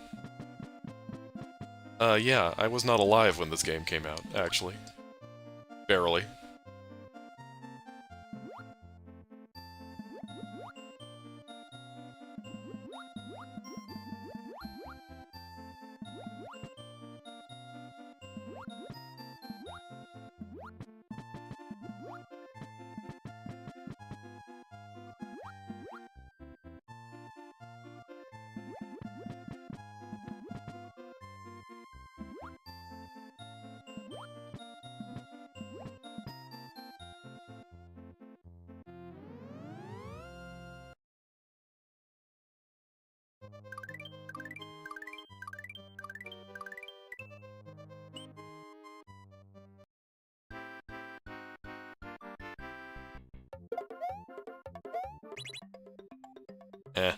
Speaker 1: Yeah, I was not alive when this game came out, actually. Barely.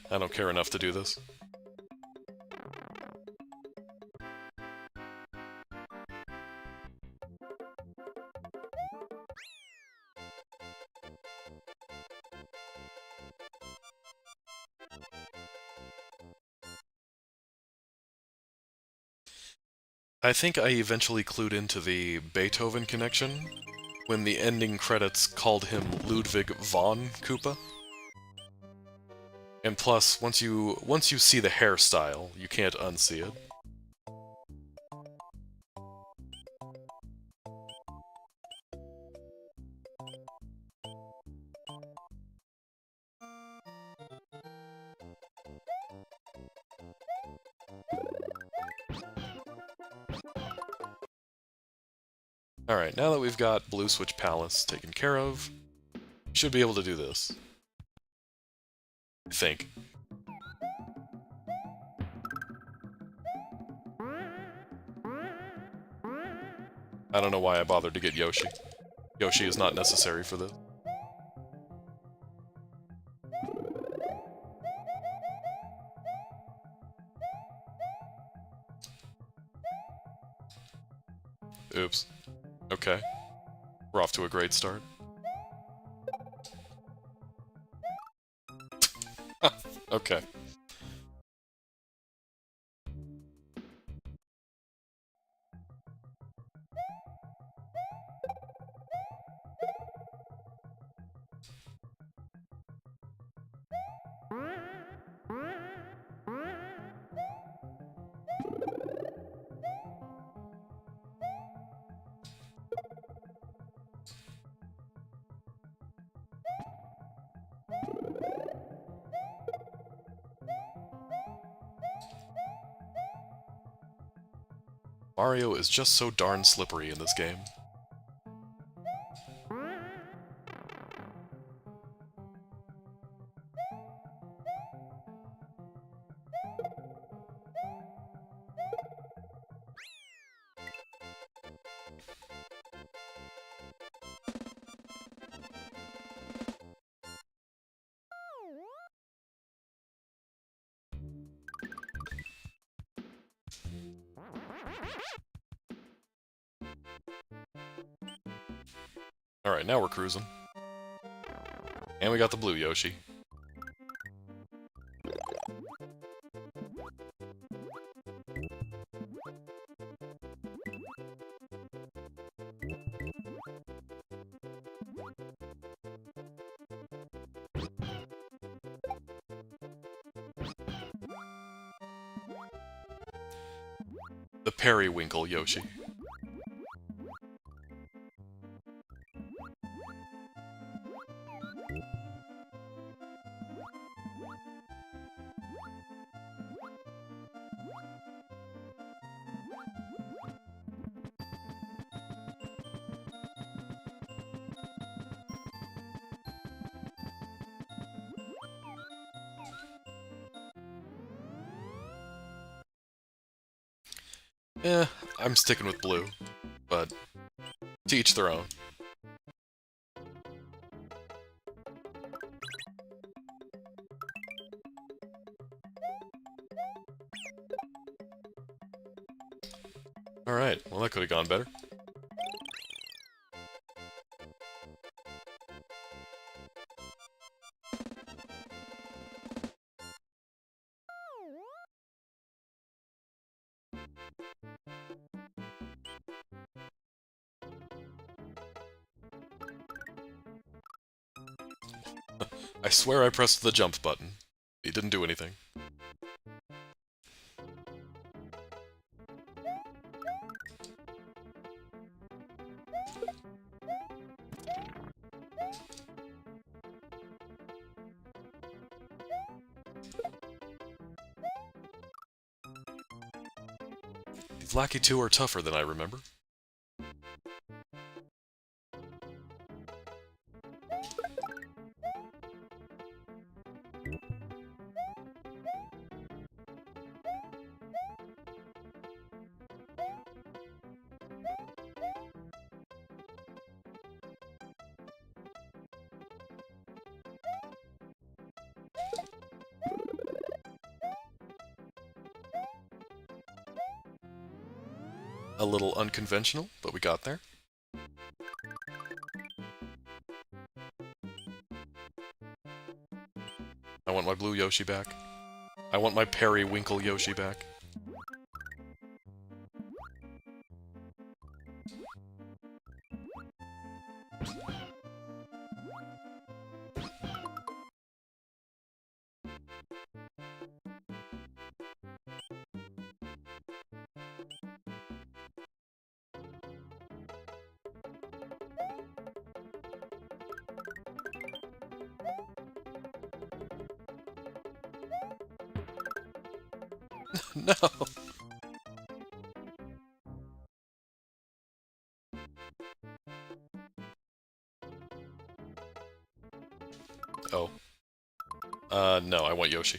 Speaker 1: I don't care enough to do this. I think I eventually clued into the Beethoven connection when the ending credits called him Ludwig von Koopa. And plus, once you see the hairstyle, you can't unsee it. Alright, now that we've got Blue Switch Palace taken care of, we should be able to do this. I think. I don't know why I bothered to get Yoshi. Yoshi is not necessary for this. Oops. Okay. We're off to a great start. Okay. Mario is just so darn slippery in this game. Alright, now we're cruising. And we got the blue Yoshi. The Periwinkle Yoshi. Eh, I'm sticking with blue, but to each their own. Alright, well that could have gone better. I swear I pressed the jump button. It didn't do anything. These Lackey 2 are tougher than I remember. A little unconventional, but we got there. I want my blue Yoshi back. I want my Periwinkle Yoshi back. No! Oh. No, I want Yoshi.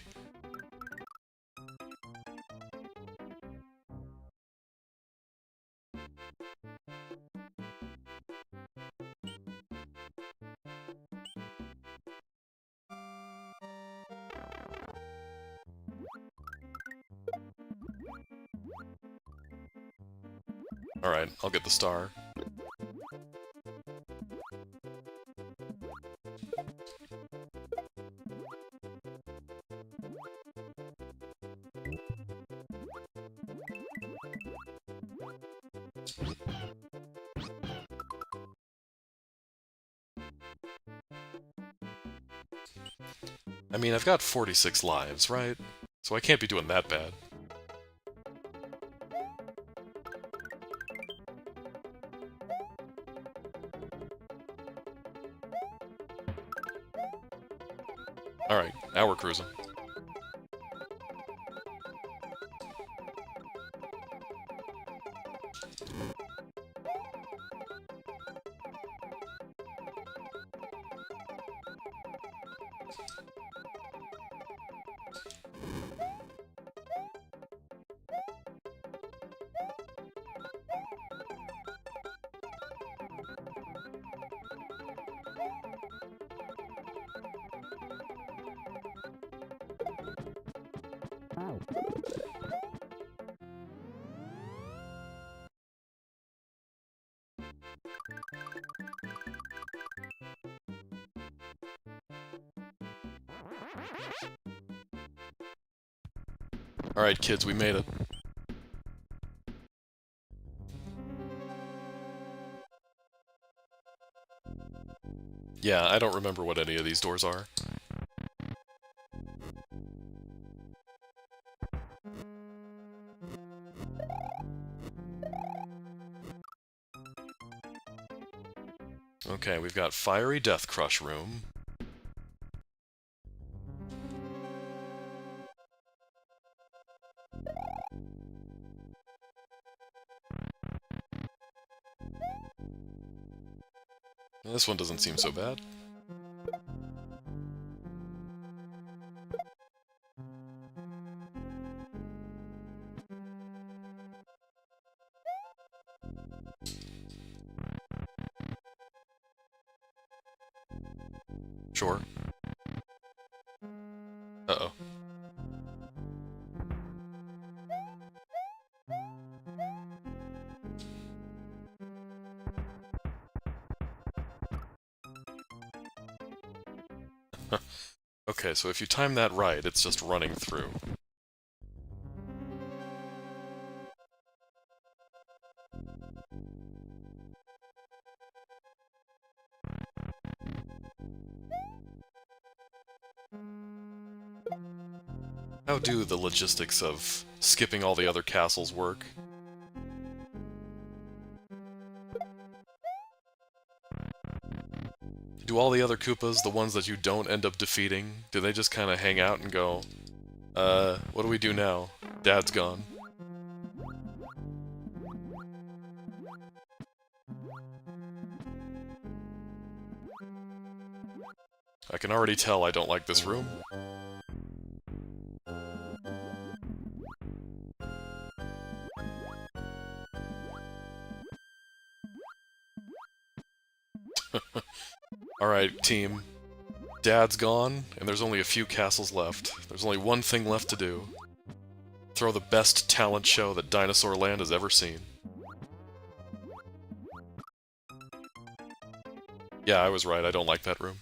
Speaker 1: Alright, I'll get the star. I mean, I've got 46 lives, right? So I can't be doing that bad. Alright, now we're cruising. Alright, kids, we made it. Yeah, I don't remember what any of these doors are. Okay, we've got Fiery Death Crush Room. This one doesn't seem so bad. Sure. Uh-oh. Okay, so if you time that right, it's just running through. How do the logistics of skipping all the other castles work? Do all the other Koopas, the ones that you don't end up defeating, do they just kind of hang out and go, what do we do now? Dad's gone. I can already tell I don't like this room. Alright, team. Dad's gone, and there's only a few castles left. There's only one thing left to do. Throw the best talent show that Dinosaur Land has ever seen. Yeah, I was right, I don't like that room.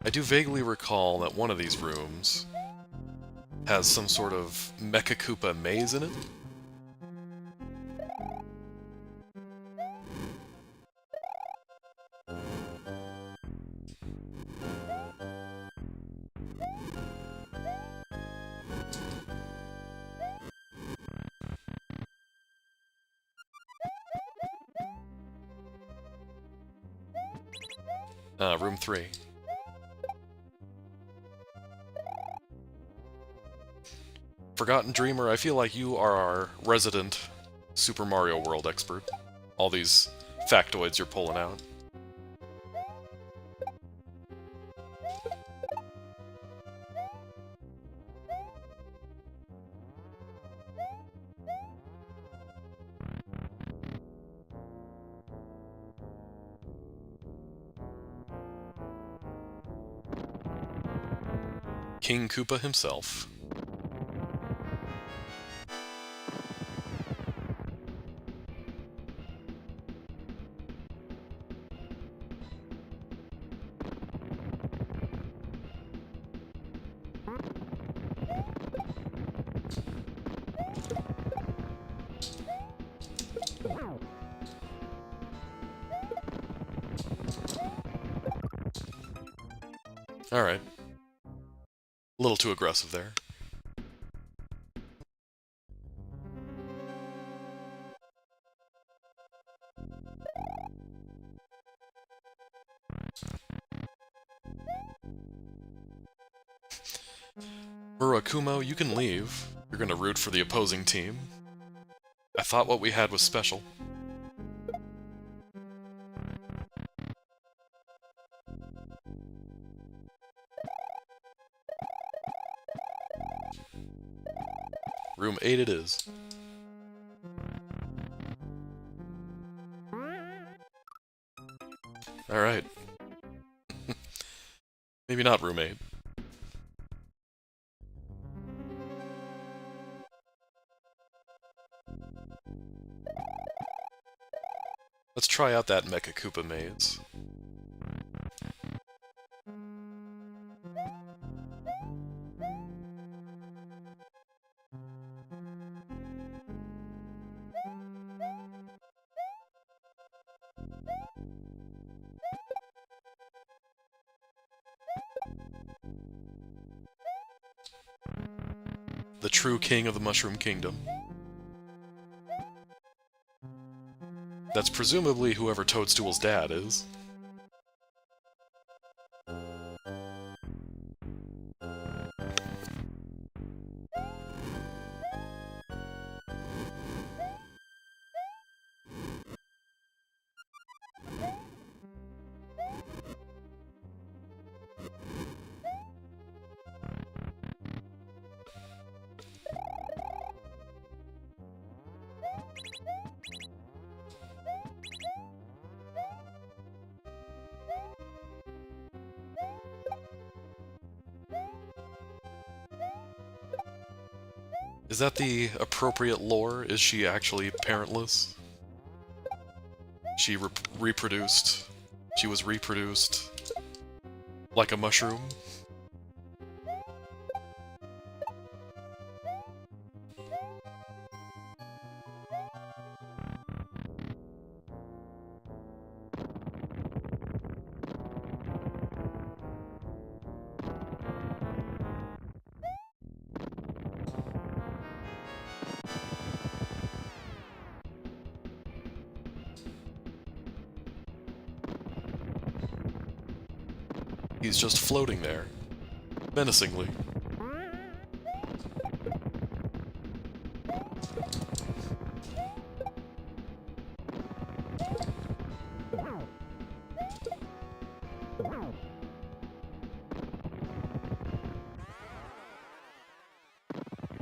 Speaker 1: I do vaguely recall that one of these rooms has some sort of Mecha Koopa maze in it. Room 3. Forgotten Dreamer, I feel like you are our resident Super Mario World expert. All these factoids you're pulling out. King Koopa himself. Alright. A little too aggressive there. Murakumo, you can leave. You're gonna root for the opposing team. I thought what we had was special. 8 it is. Alright. Maybe not roommate. Let's try out that Mecha Koopa maze. The true king of the Mushroom Kingdom. That's presumably whoever Toadstool's dad is. Is that the appropriate lore? Is she actually parentless? She reproduced. She was reproduced like a mushroom? He's just floating there, menacingly.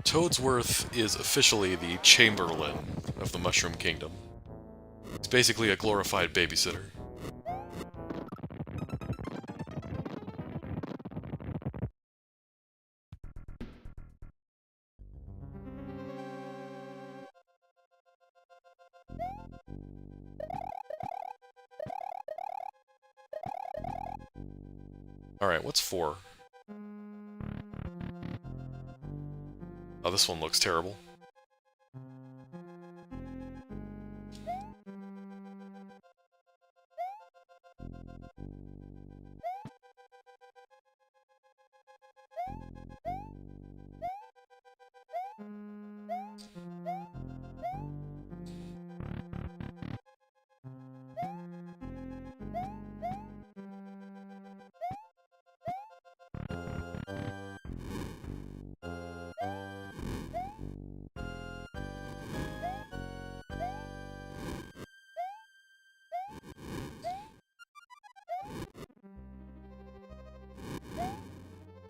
Speaker 1: Toadsworth is officially the Chamberlain of the Mushroom Kingdom. He's basically a glorified babysitter. Alright, what's 4? Oh, this one looks terrible.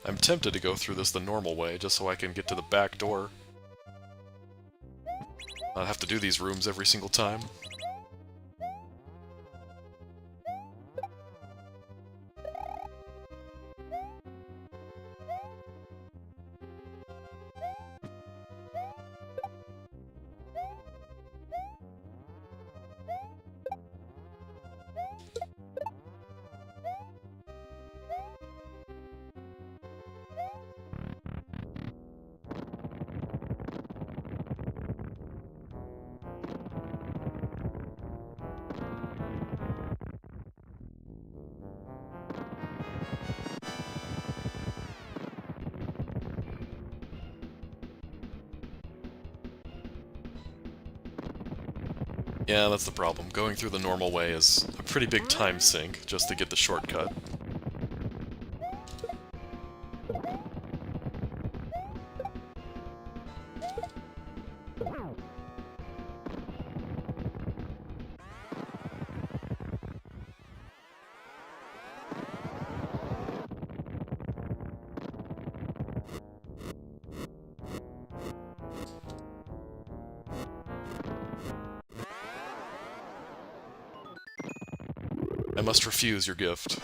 Speaker 1: I'm tempted to go through this the normal way, just so I can get to the back door. I'll have to do these rooms every single time. Yeah, that's the problem. Going through the normal way is a pretty big time sink just to get the shortcut. I must refuse your gift.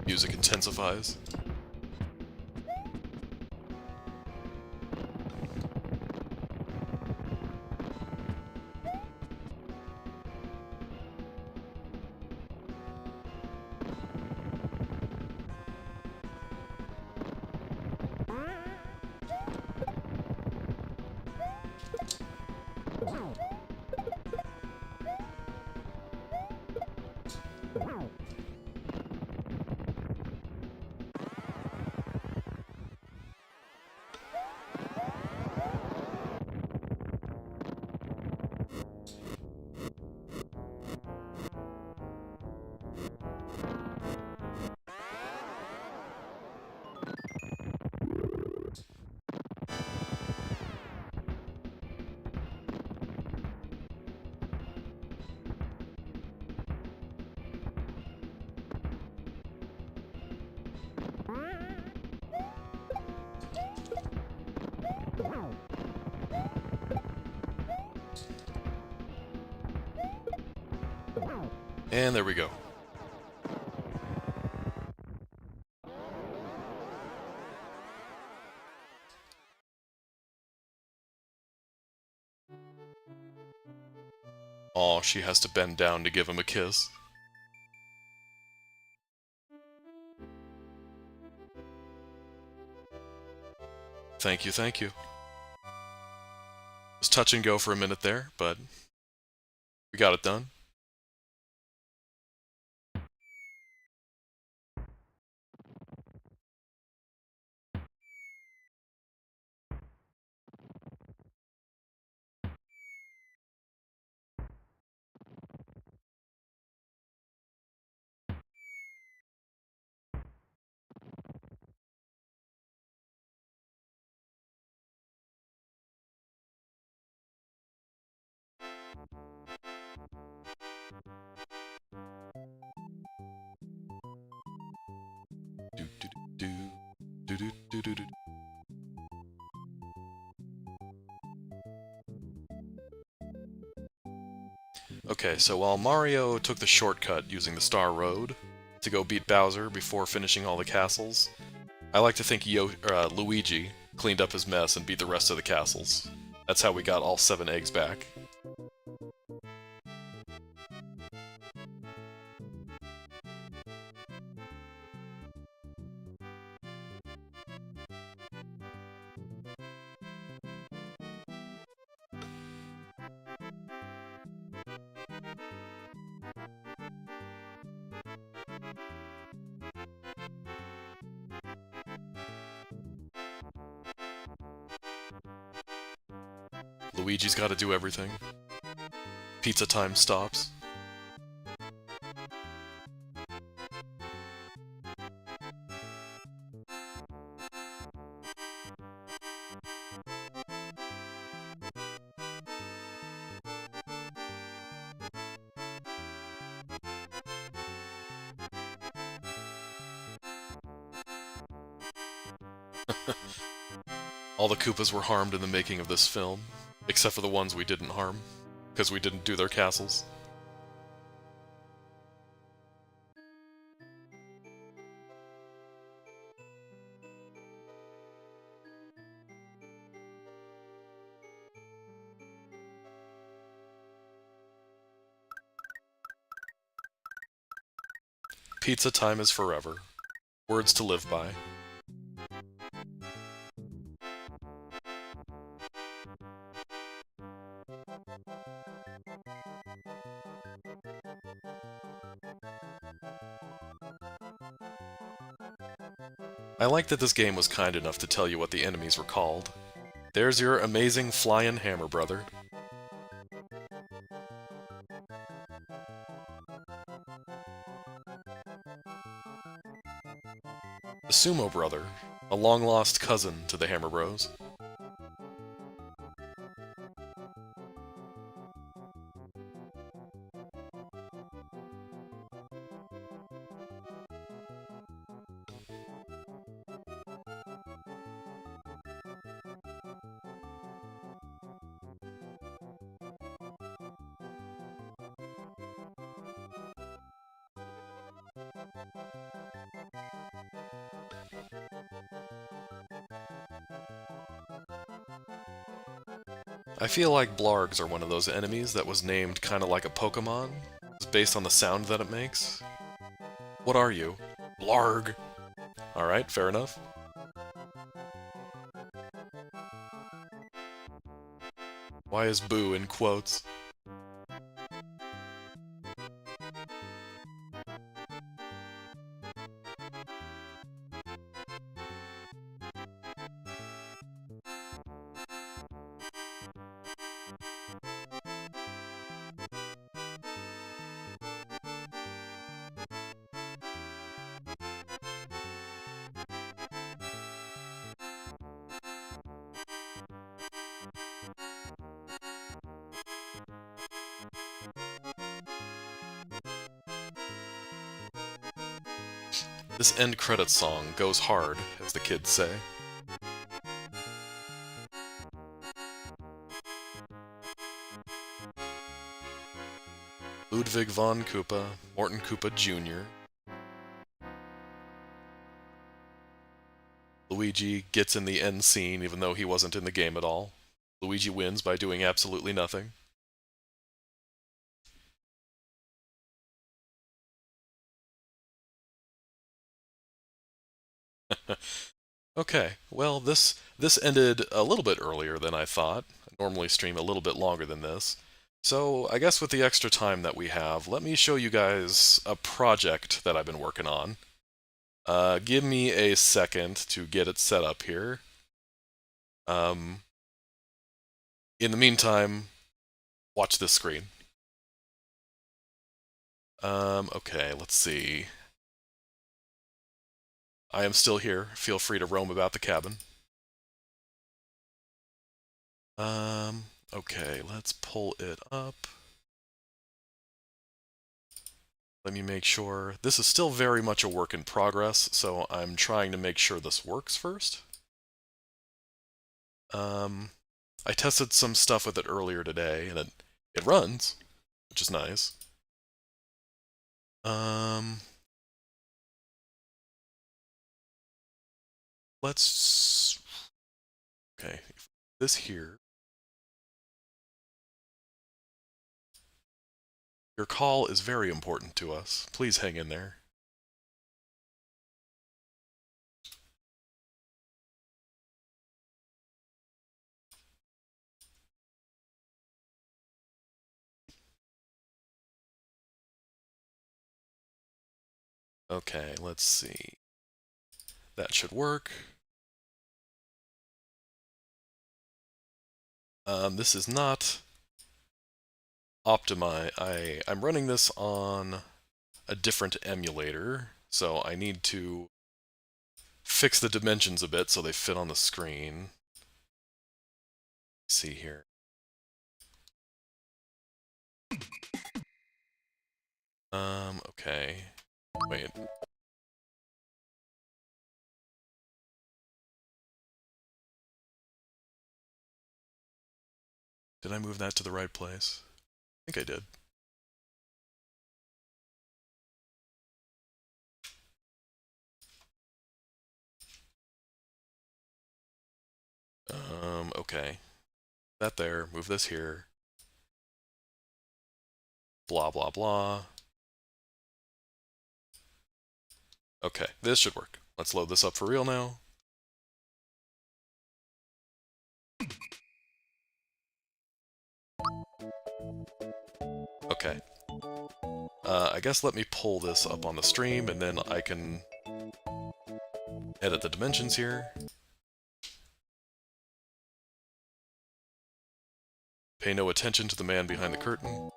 Speaker 1: Music intensifies. And there we go. Aw, she has to bend down to give him a kiss. Thank you, thank you. It was touch and go for a minute there, but we got it done. Do do do do do do do do. Okay, so while Mario took the shortcut using the Star Road to go beat Bowser before finishing all the castles, I like to think Luigi cleaned up his mess and beat the rest of the castles. That's how we got all 7 eggs back. Luigi's gotta do everything. Pizza time stops. All the Koopas were harmed in the making of this film, except for the ones we didn't harm, because we didn't do their castles. Pizza time is forever. Words to live by. I like that this game was kind enough to tell you what the enemies were called. There's your amazing flying hammer, brother. The Sumo Brother, a long-lost cousin to the Hammer Bros. I feel like Blargs are one of those enemies that was named kind of like a Pokemon. It's based on the sound that it makes. What are you? Blarg! Alright, fair enough. Why is Boo in quotes? This end credits song goes hard, as the kids say. Ludwig von Koopa, Morton Koopa Jr. Luigi gets in the end scene even though he wasn't in the game at all. Luigi wins by doing absolutely nothing. Okay, well this ended a little bit earlier than I thought. I normally stream a little bit longer than this. So I guess with the extra time that we have, let me show you guys a project that I've been working on. Give me a second to get it set up here. In the meantime, watch this screen. Okay, let's see. I am still here. Feel free to roam about the cabin. Okay, let's pull it up. Let me make sure. This is still very much a work in progress, so I'm trying to make sure this works first. I tested some stuff with it earlier today, and it runs, which is nice. Let's... Okay, this here. Your call is very important to us. Please hang in there. Okay, let's see. That should work. This is not optimized. I'm running this on a different emulator, so I need to fix the dimensions a bit so they fit on the screen. Let's see here. Okay. Wait. Did I move that to the right place? I think I did. Okay. That there, move this here. Blah, blah, blah. Okay, this should work. Let's load this up for real now. Okay. I guess let me pull this up on the stream, and then I can edit the dimensions here. Pay no attention to the man behind the curtain.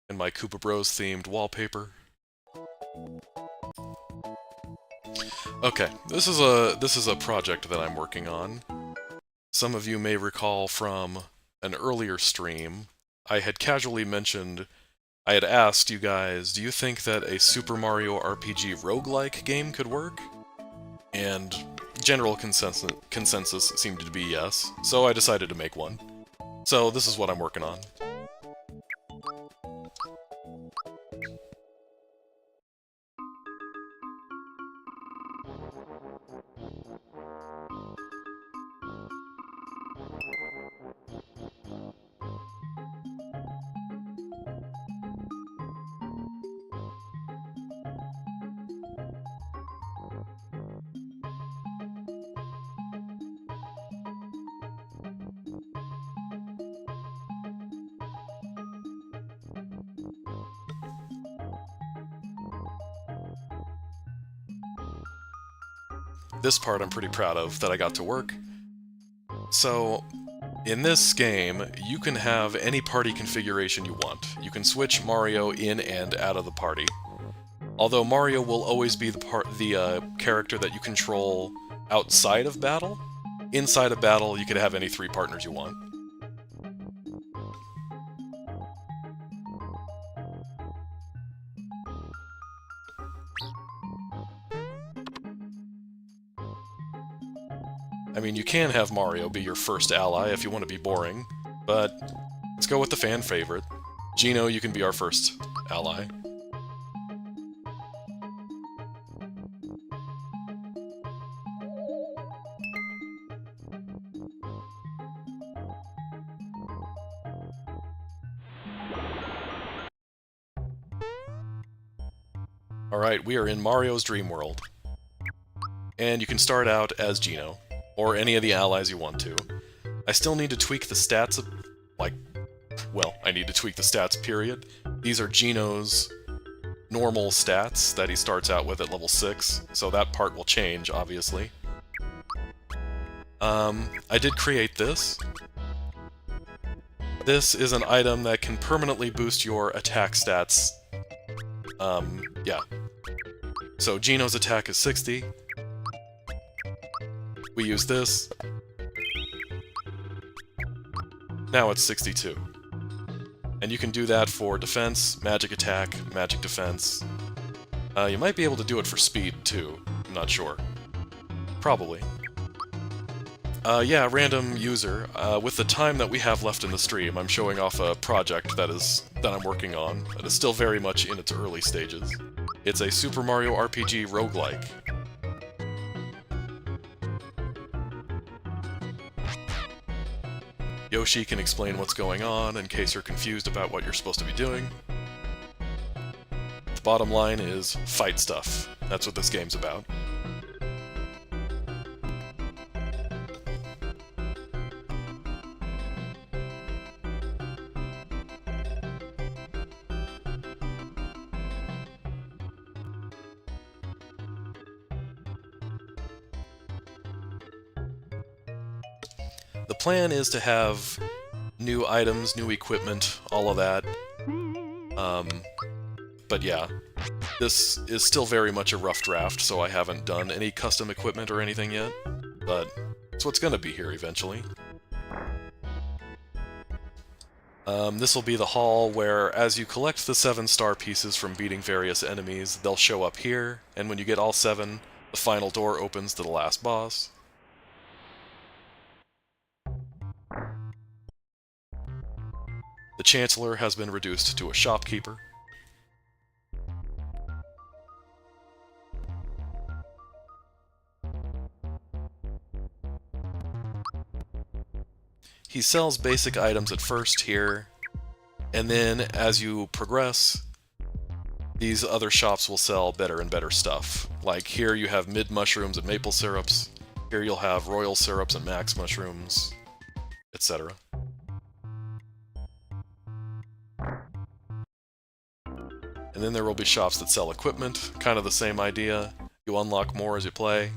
Speaker 1: And my Koopa Bros themed wallpaper. Okay, this is a project that I'm working on. Some of you may recall from an earlier stream, I had casually mentioned, I had asked you guys, do you think that a Super Mario RPG roguelike game could work? And general consensus seemed to be yes, so I decided to make one. So this is what I'm working on. this part I'm pretty proud of that I got to work. So, in this game, you can have any party configuration you want. You can switch Mario in and out of the party. Although Mario will always be the character that you control outside of battle. Inside of battle, you could have any 3 partners you want. I mean, you can have Mario be your first ally if you want to be boring, but let's go with the fan favorite. Geno, you can be our first ally. Alright, we are in Mario's Dream World. And you can start out as Geno, or any of the allies you want to. I still need to tweak the stats, I need to tweak the stats, period. These are Geno's normal stats that he starts out with at level 6, so that part will change, obviously. I did create this. This is an item that can permanently boost your attack stats. Yeah. So Geno's attack is 60. We use this. Now it's 62. And you can do that for defense, magic attack, magic defense. You might be able to do it for speed, too. I'm not sure. Probably. Yeah, random user. With the time that we have left in the stream, I'm showing off a project that I'm working on, that is still very much in its early stages. It's a Super Mario RPG roguelike. Yoshi can explain what's going on in case you're confused about what you're supposed to be doing. The bottom line is fight stuff. That's what this game's about. The plan is to have new items, new equipment, all of that. But yeah, this is still very much a rough draft, so I haven't done any custom equipment or anything yet, but it's what's gonna be here eventually. This will be the hall where, as you collect the 7-star pieces from beating various enemies, they'll show up here, and when you get all 7, the final door opens to the last boss. The Chancellor has been reduced to a shopkeeper. He sells basic items at first here, and then as you progress, these other shops will sell better and better stuff. Like here you have mid mushrooms and maple syrups, here you'll have royal syrups and max mushrooms, etc. And then there will be shops that sell equipment, kind of the same idea. You unlock more as you play.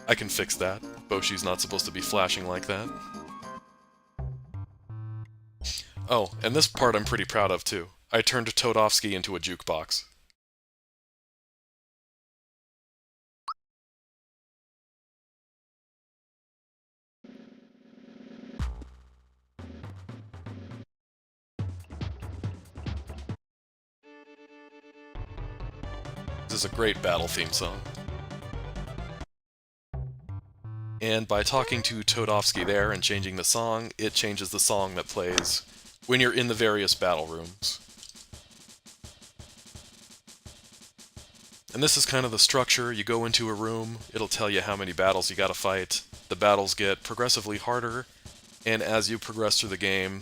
Speaker 1: I can fix that. Boshi's not supposed to be flashing like that. Oh, and this part I'm pretty proud of too. I turned Toadofsky into a jukebox. This is a great battle theme song. And by talking to Toadofsky there and changing the song, it changes the song that plays when you're in the various battle rooms. And this is kind of the structure. You go into a room, it'll tell you how many battles you gotta fight. The battles get progressively harder, and as you progress through the game,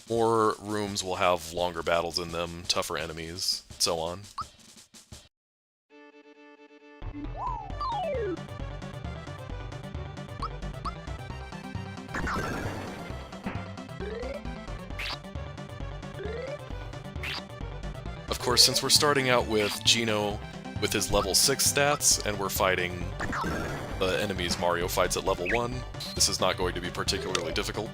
Speaker 1: more rooms will have longer battles in them, tougher enemies, and so on. course, since we're starting out with Geno with his level 6 stats, and we're fighting the enemies Mario fights at level 1, this is not going to be particularly difficult.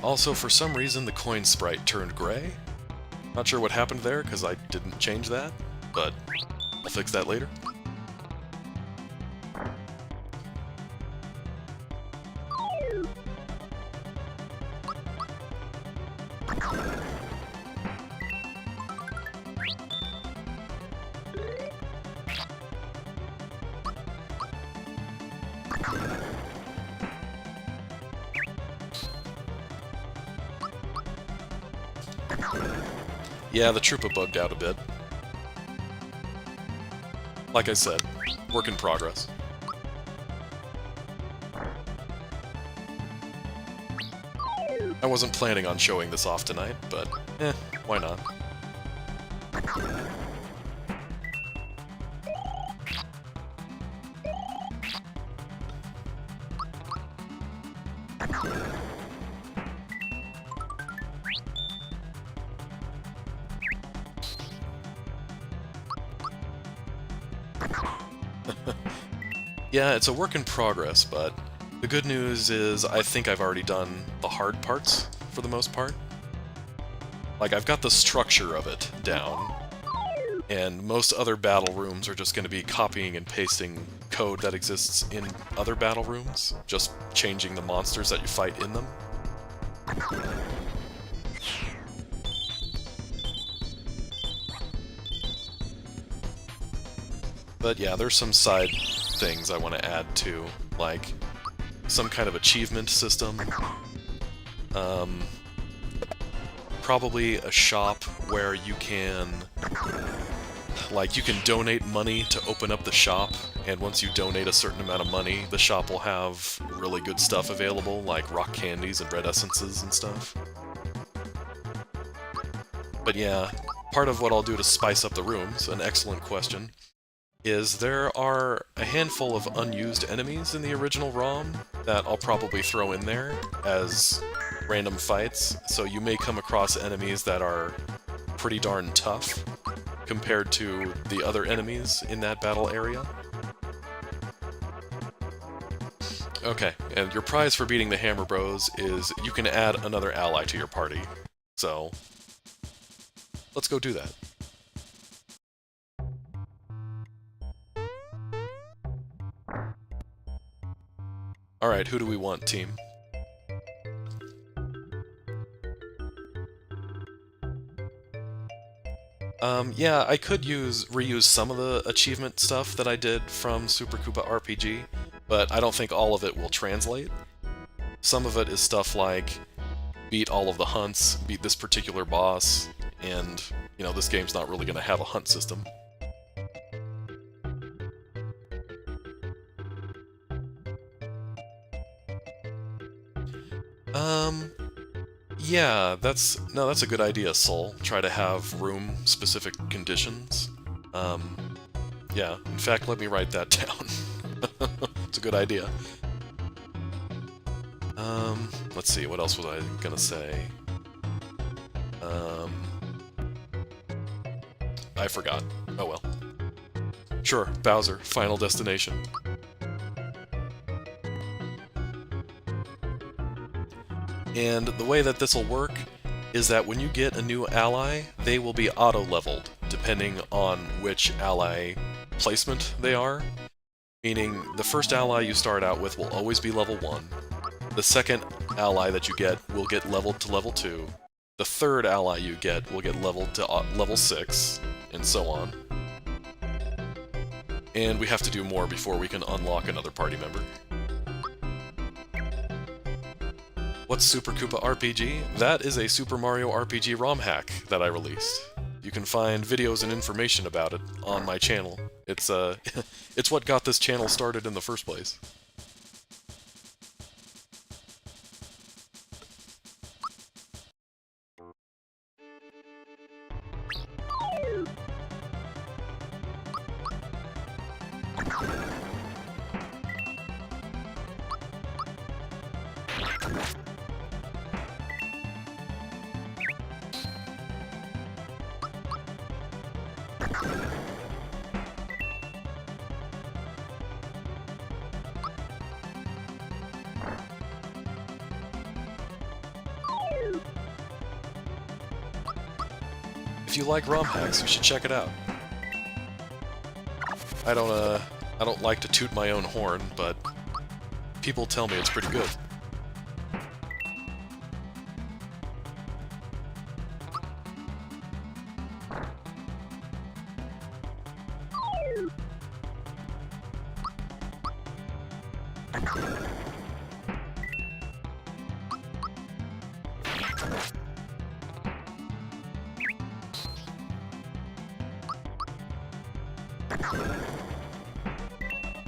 Speaker 1: Also, for some reason, the coin sprite turned gray. Not sure what happened there, because I didn't change that, but I'll fix that later. Yeah, the Troopa bugged out a bit. Like I said, work in progress. I wasn't planning on showing this off tonight, but why not? Yeah, it's a work in progress, but the good news is I think I've already done the hard parts, for the most part. Like, I've got the structure of it down, and most other battle rooms are just going to be copying and pasting code that exists in other battle rooms, just changing the monsters that you fight in them. But yeah, there's some side things I want to add too, like some kind of achievement system. Probably a shop where you can, like, you can donate money to open up the shop, and once you donate a certain amount of money, the shop will have really good stuff available, like rock candies and red essences and stuff. But yeah, part of what I'll do to spice up the rooms, an excellent question, is there are a handful of unused enemies in the original ROM that I'll probably throw in there as random fights, so you may come across enemies that are pretty darn tough compared to the other enemies in that battle area. Okay, and your prize for beating the Hammer Bros is you can add another ally to your party, so let's go do that. Alright, who do we want, team? Yeah, I could reuse some of the achievement stuff that I did from Super Koopa RPG, but I don't think all of it will translate. Some of it is stuff like beat all of the hunts, beat this particular boss, and, you know, this game's not really going to have a hunt system. Yeah, that's a good idea, Soul. Try to have room-specific conditions. Yeah, in fact, let me write that down. It's a good idea. Let's see, what else was I gonna say? I forgot. Oh well. Sure, Bowser, Final Destination. And the way that this will work is that when you get a new ally, they will be auto-leveled, depending on which ally placement they are. Meaning, the first ally you start out with will always be level 1. The second ally that you get will get leveled to level 2. The third ally you get will get leveled to level 6, and so on. And we have to do more before we can unlock another party member. What's Super Koopa RPG? That is a Super Mario RPG ROM hack that I released. You can find videos and information about it on my channel. It's it's what got this channel started in the first place. If you like ROM hacks, you should check it out. I don't like to toot my own horn, but people tell me it's pretty good.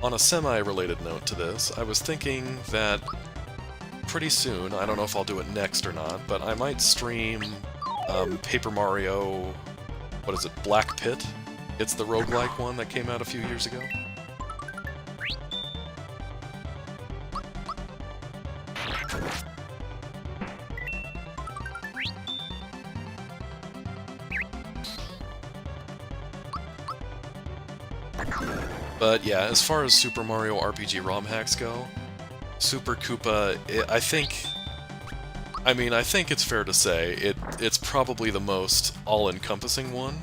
Speaker 1: On a semi-related note to this, I was thinking that pretty soon, I don't know if I'll do it next or not, but I might stream Paper Mario, what is it, Black Pit? It's the roguelike one that came out a few years ago. But yeah, as far as Super Mario RPG ROM hacks go, Super Koopa, I think it's fair to say it's probably the most all-encompassing one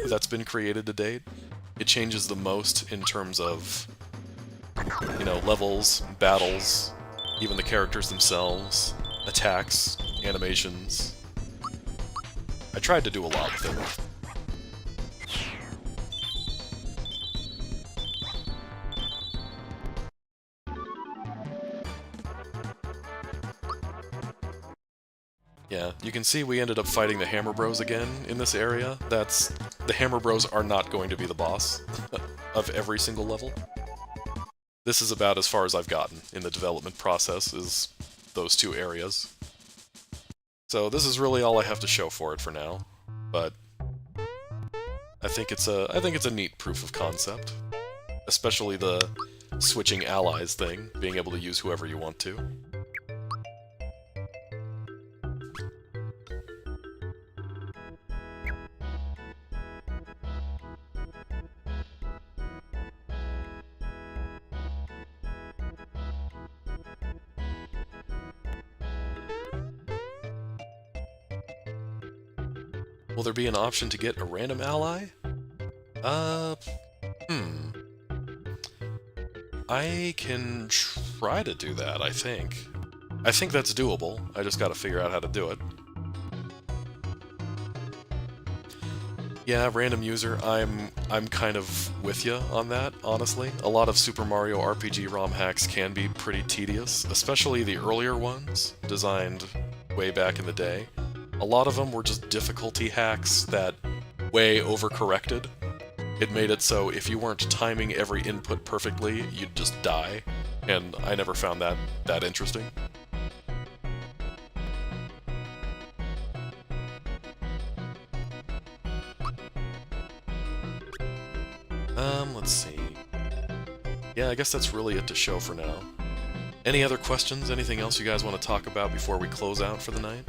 Speaker 1: that's been created to date. It changes the most in terms of, you know, levels, battles, even the characters themselves, attacks, animations. I tried to do a lot with it. Yeah, you can see we ended up fighting the Hammer Bros again in this area. The Hammer Bros are not going to be the boss of every single level. This is about as far as I've gotten in the development process, is those two areas. So this is really all I have to show for it for now, but I think it's a neat proof of concept, especially the switching allies thing, being able to use whoever you want to. Will there be an option to get a random ally? I can try to do that, I think. I think that's doable, I just gotta figure out how to do it. Yeah, random user, I'm kind of with you on that, honestly. A lot of Super Mario RPG ROM hacks can be pretty tedious, especially the earlier ones, designed way back in the day. A lot of them were just difficulty hacks that way overcorrected. It made it so if you weren't timing every input perfectly, you'd just die, and I never found that interesting. Let's see. Yeah, I guess that's really it to show for now. Any other questions? Anything else you guys want to talk about before we close out for the night?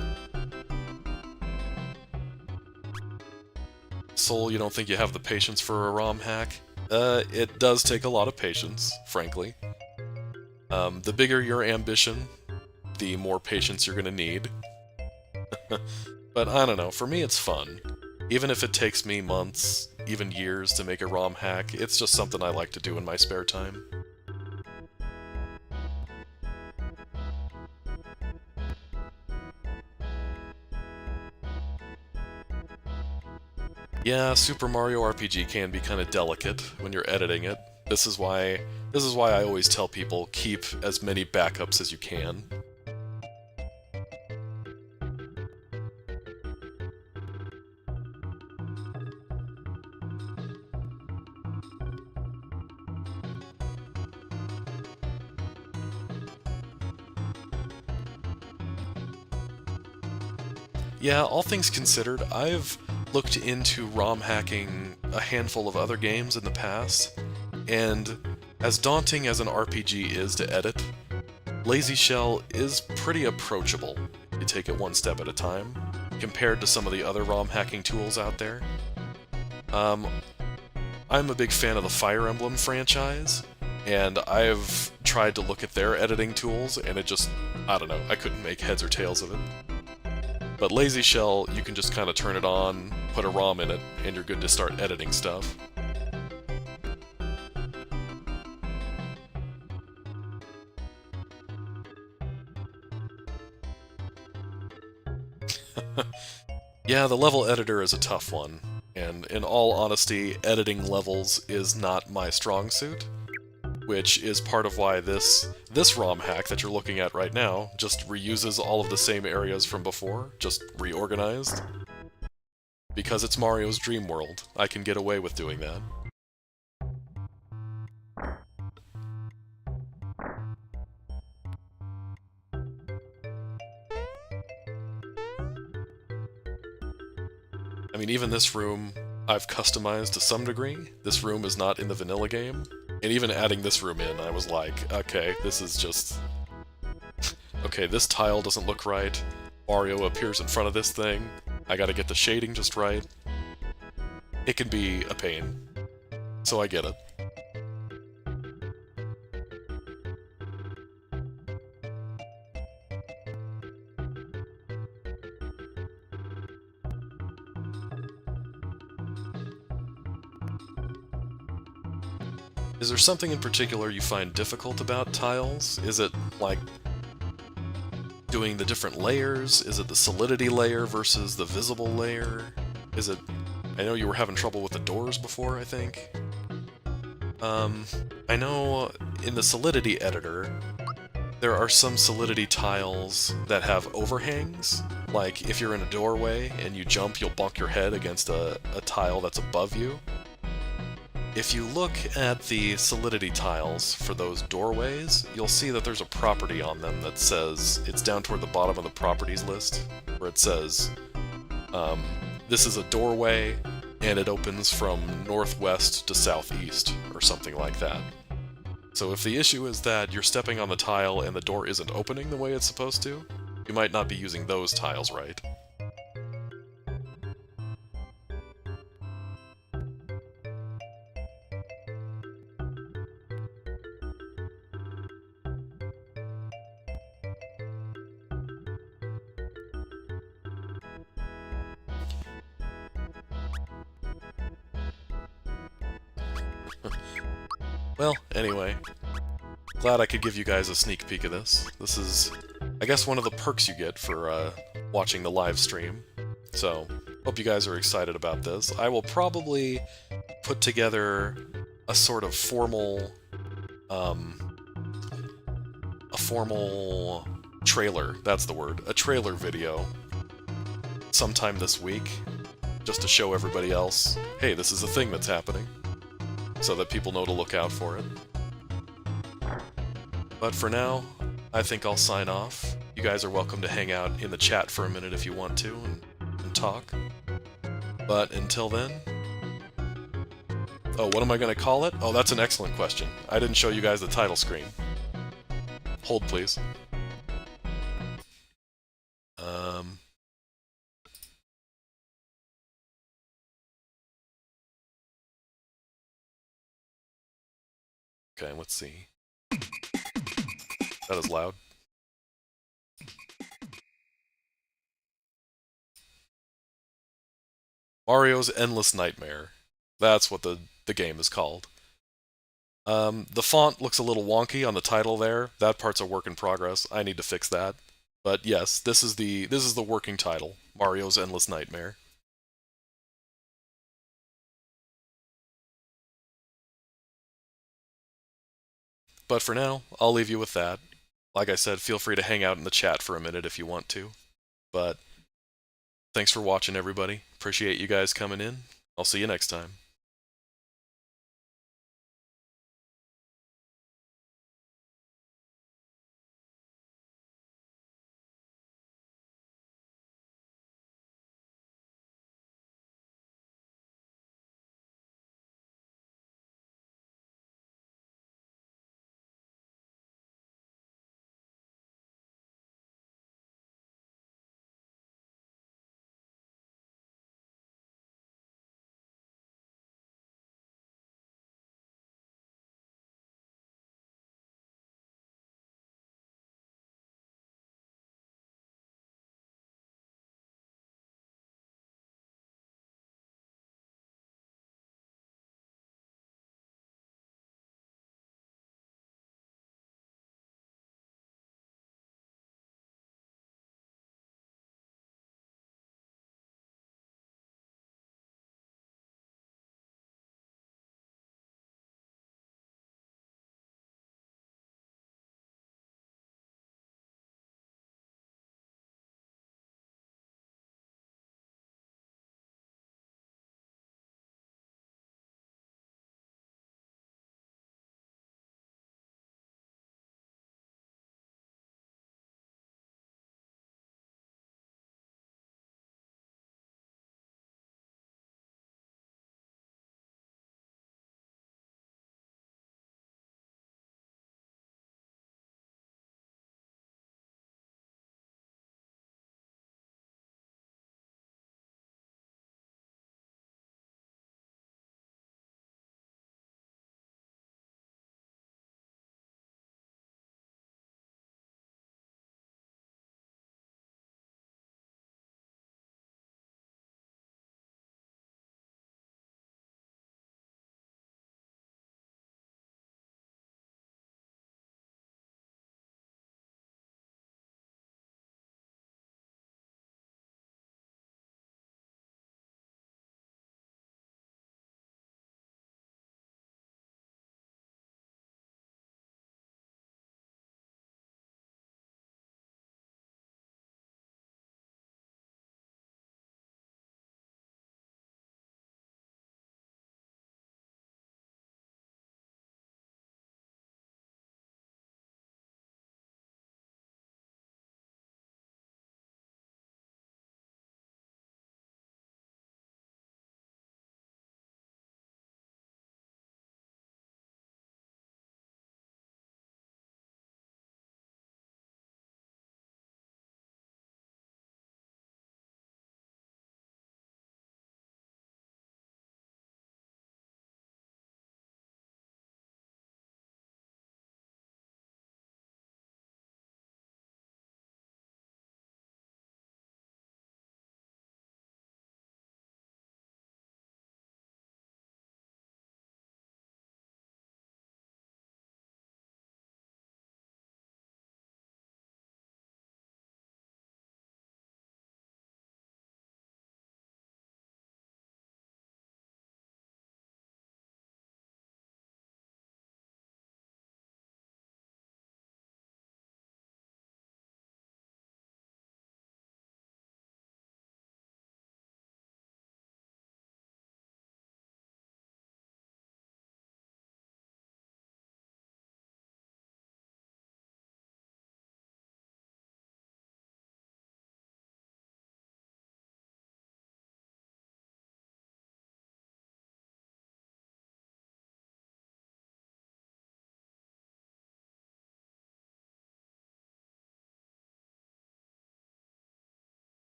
Speaker 1: Soul, you don't think you have the patience for a ROM hack? It does take a lot of patience, frankly. The bigger your ambition, the more patience you're gonna need. But I don't know, for me it's fun. Even if it takes me months, even years to make a ROM hack, it's just something I like to do in my spare time. Yeah, Super Mario RPG can be kind of delicate when you're editing it. This is why I always tell people keep as many backups as you can. Yeah, all things considered, I've looked into ROM hacking a handful of other games in the past, and as daunting as an RPG is to edit, Lazy Shell is pretty approachable if you take it one step at a time, compared to some of the other ROM hacking tools out there. I'm a big fan of the Fire Emblem franchise, and I've tried to look at their editing tools, and it just, I don't know, I couldn't make heads or tails of it. But Lazy Shell, you can just kind of turn it on, put a ROM in it, and you're good to start editing stuff. Yeah, the level editor is a tough one, and in all honesty, editing levels is not my strong suit, which is part of why this ROM hack that you're looking at right now just reuses all of the same areas from before, just reorganized. Because it's Mario's Dream World, I can get away with doing that. I mean, even this room, I've customized to some degree. This room is not in the vanilla game. And even adding this room in, I was like, okay, this is just... okay, this tile doesn't look right. Mario appears in front of this thing. I gotta get the shading just right. It can be a pain. So I get it. Is there something in particular you find difficult about tiles? Is it, like, doing the different layers? Is it the solidity layer versus the visible layer? Is it... I know you were having trouble with the doors before, I think. I know in the solidity editor, there are some solidity tiles that have overhangs. Like, if you're in a doorway and you jump, you'll bonk your head against a tile that's above you. If you look at the solidity tiles for those doorways, you'll see that there's a property on them that says, it's down toward the bottom of the properties list, where it says, this is a doorway, and it opens from northwest to southeast, or something like that. So if the issue is that you're stepping on the tile and the door isn't opening the way it's supposed to, you might not be using those tiles right. Well, anyway, glad I could give you guys a sneak peek of this. This is, I guess, one of the perks you get for watching the live stream. So, hope you guys are excited about this. I will probably put together a sort of formal, trailer, that's the word, a trailer video sometime this week, just to show everybody else, hey, this is a thing that's happening, so that people know to look out for it. But for now, I think I'll sign off. You guys are welcome to hang out in the chat for a minute if you want to, and talk. But until then... oh, what am I going to call it? Oh, that's an excellent question. I didn't show you guys the title screen. Hold, please. Okay, let's see. That is loud. Mario's Endless Nightmare. That's what the game is called. The font looks a little wonky on the title there. That part's a work in progress. I need to fix that. But yes, this is the working title, Mario's Endless Nightmare. But for now, I'll leave you with that. Like I said, feel free to hang out in the chat for a minute if you want to. But thanks for watching, everybody. Appreciate you guys coming in. I'll see you next time.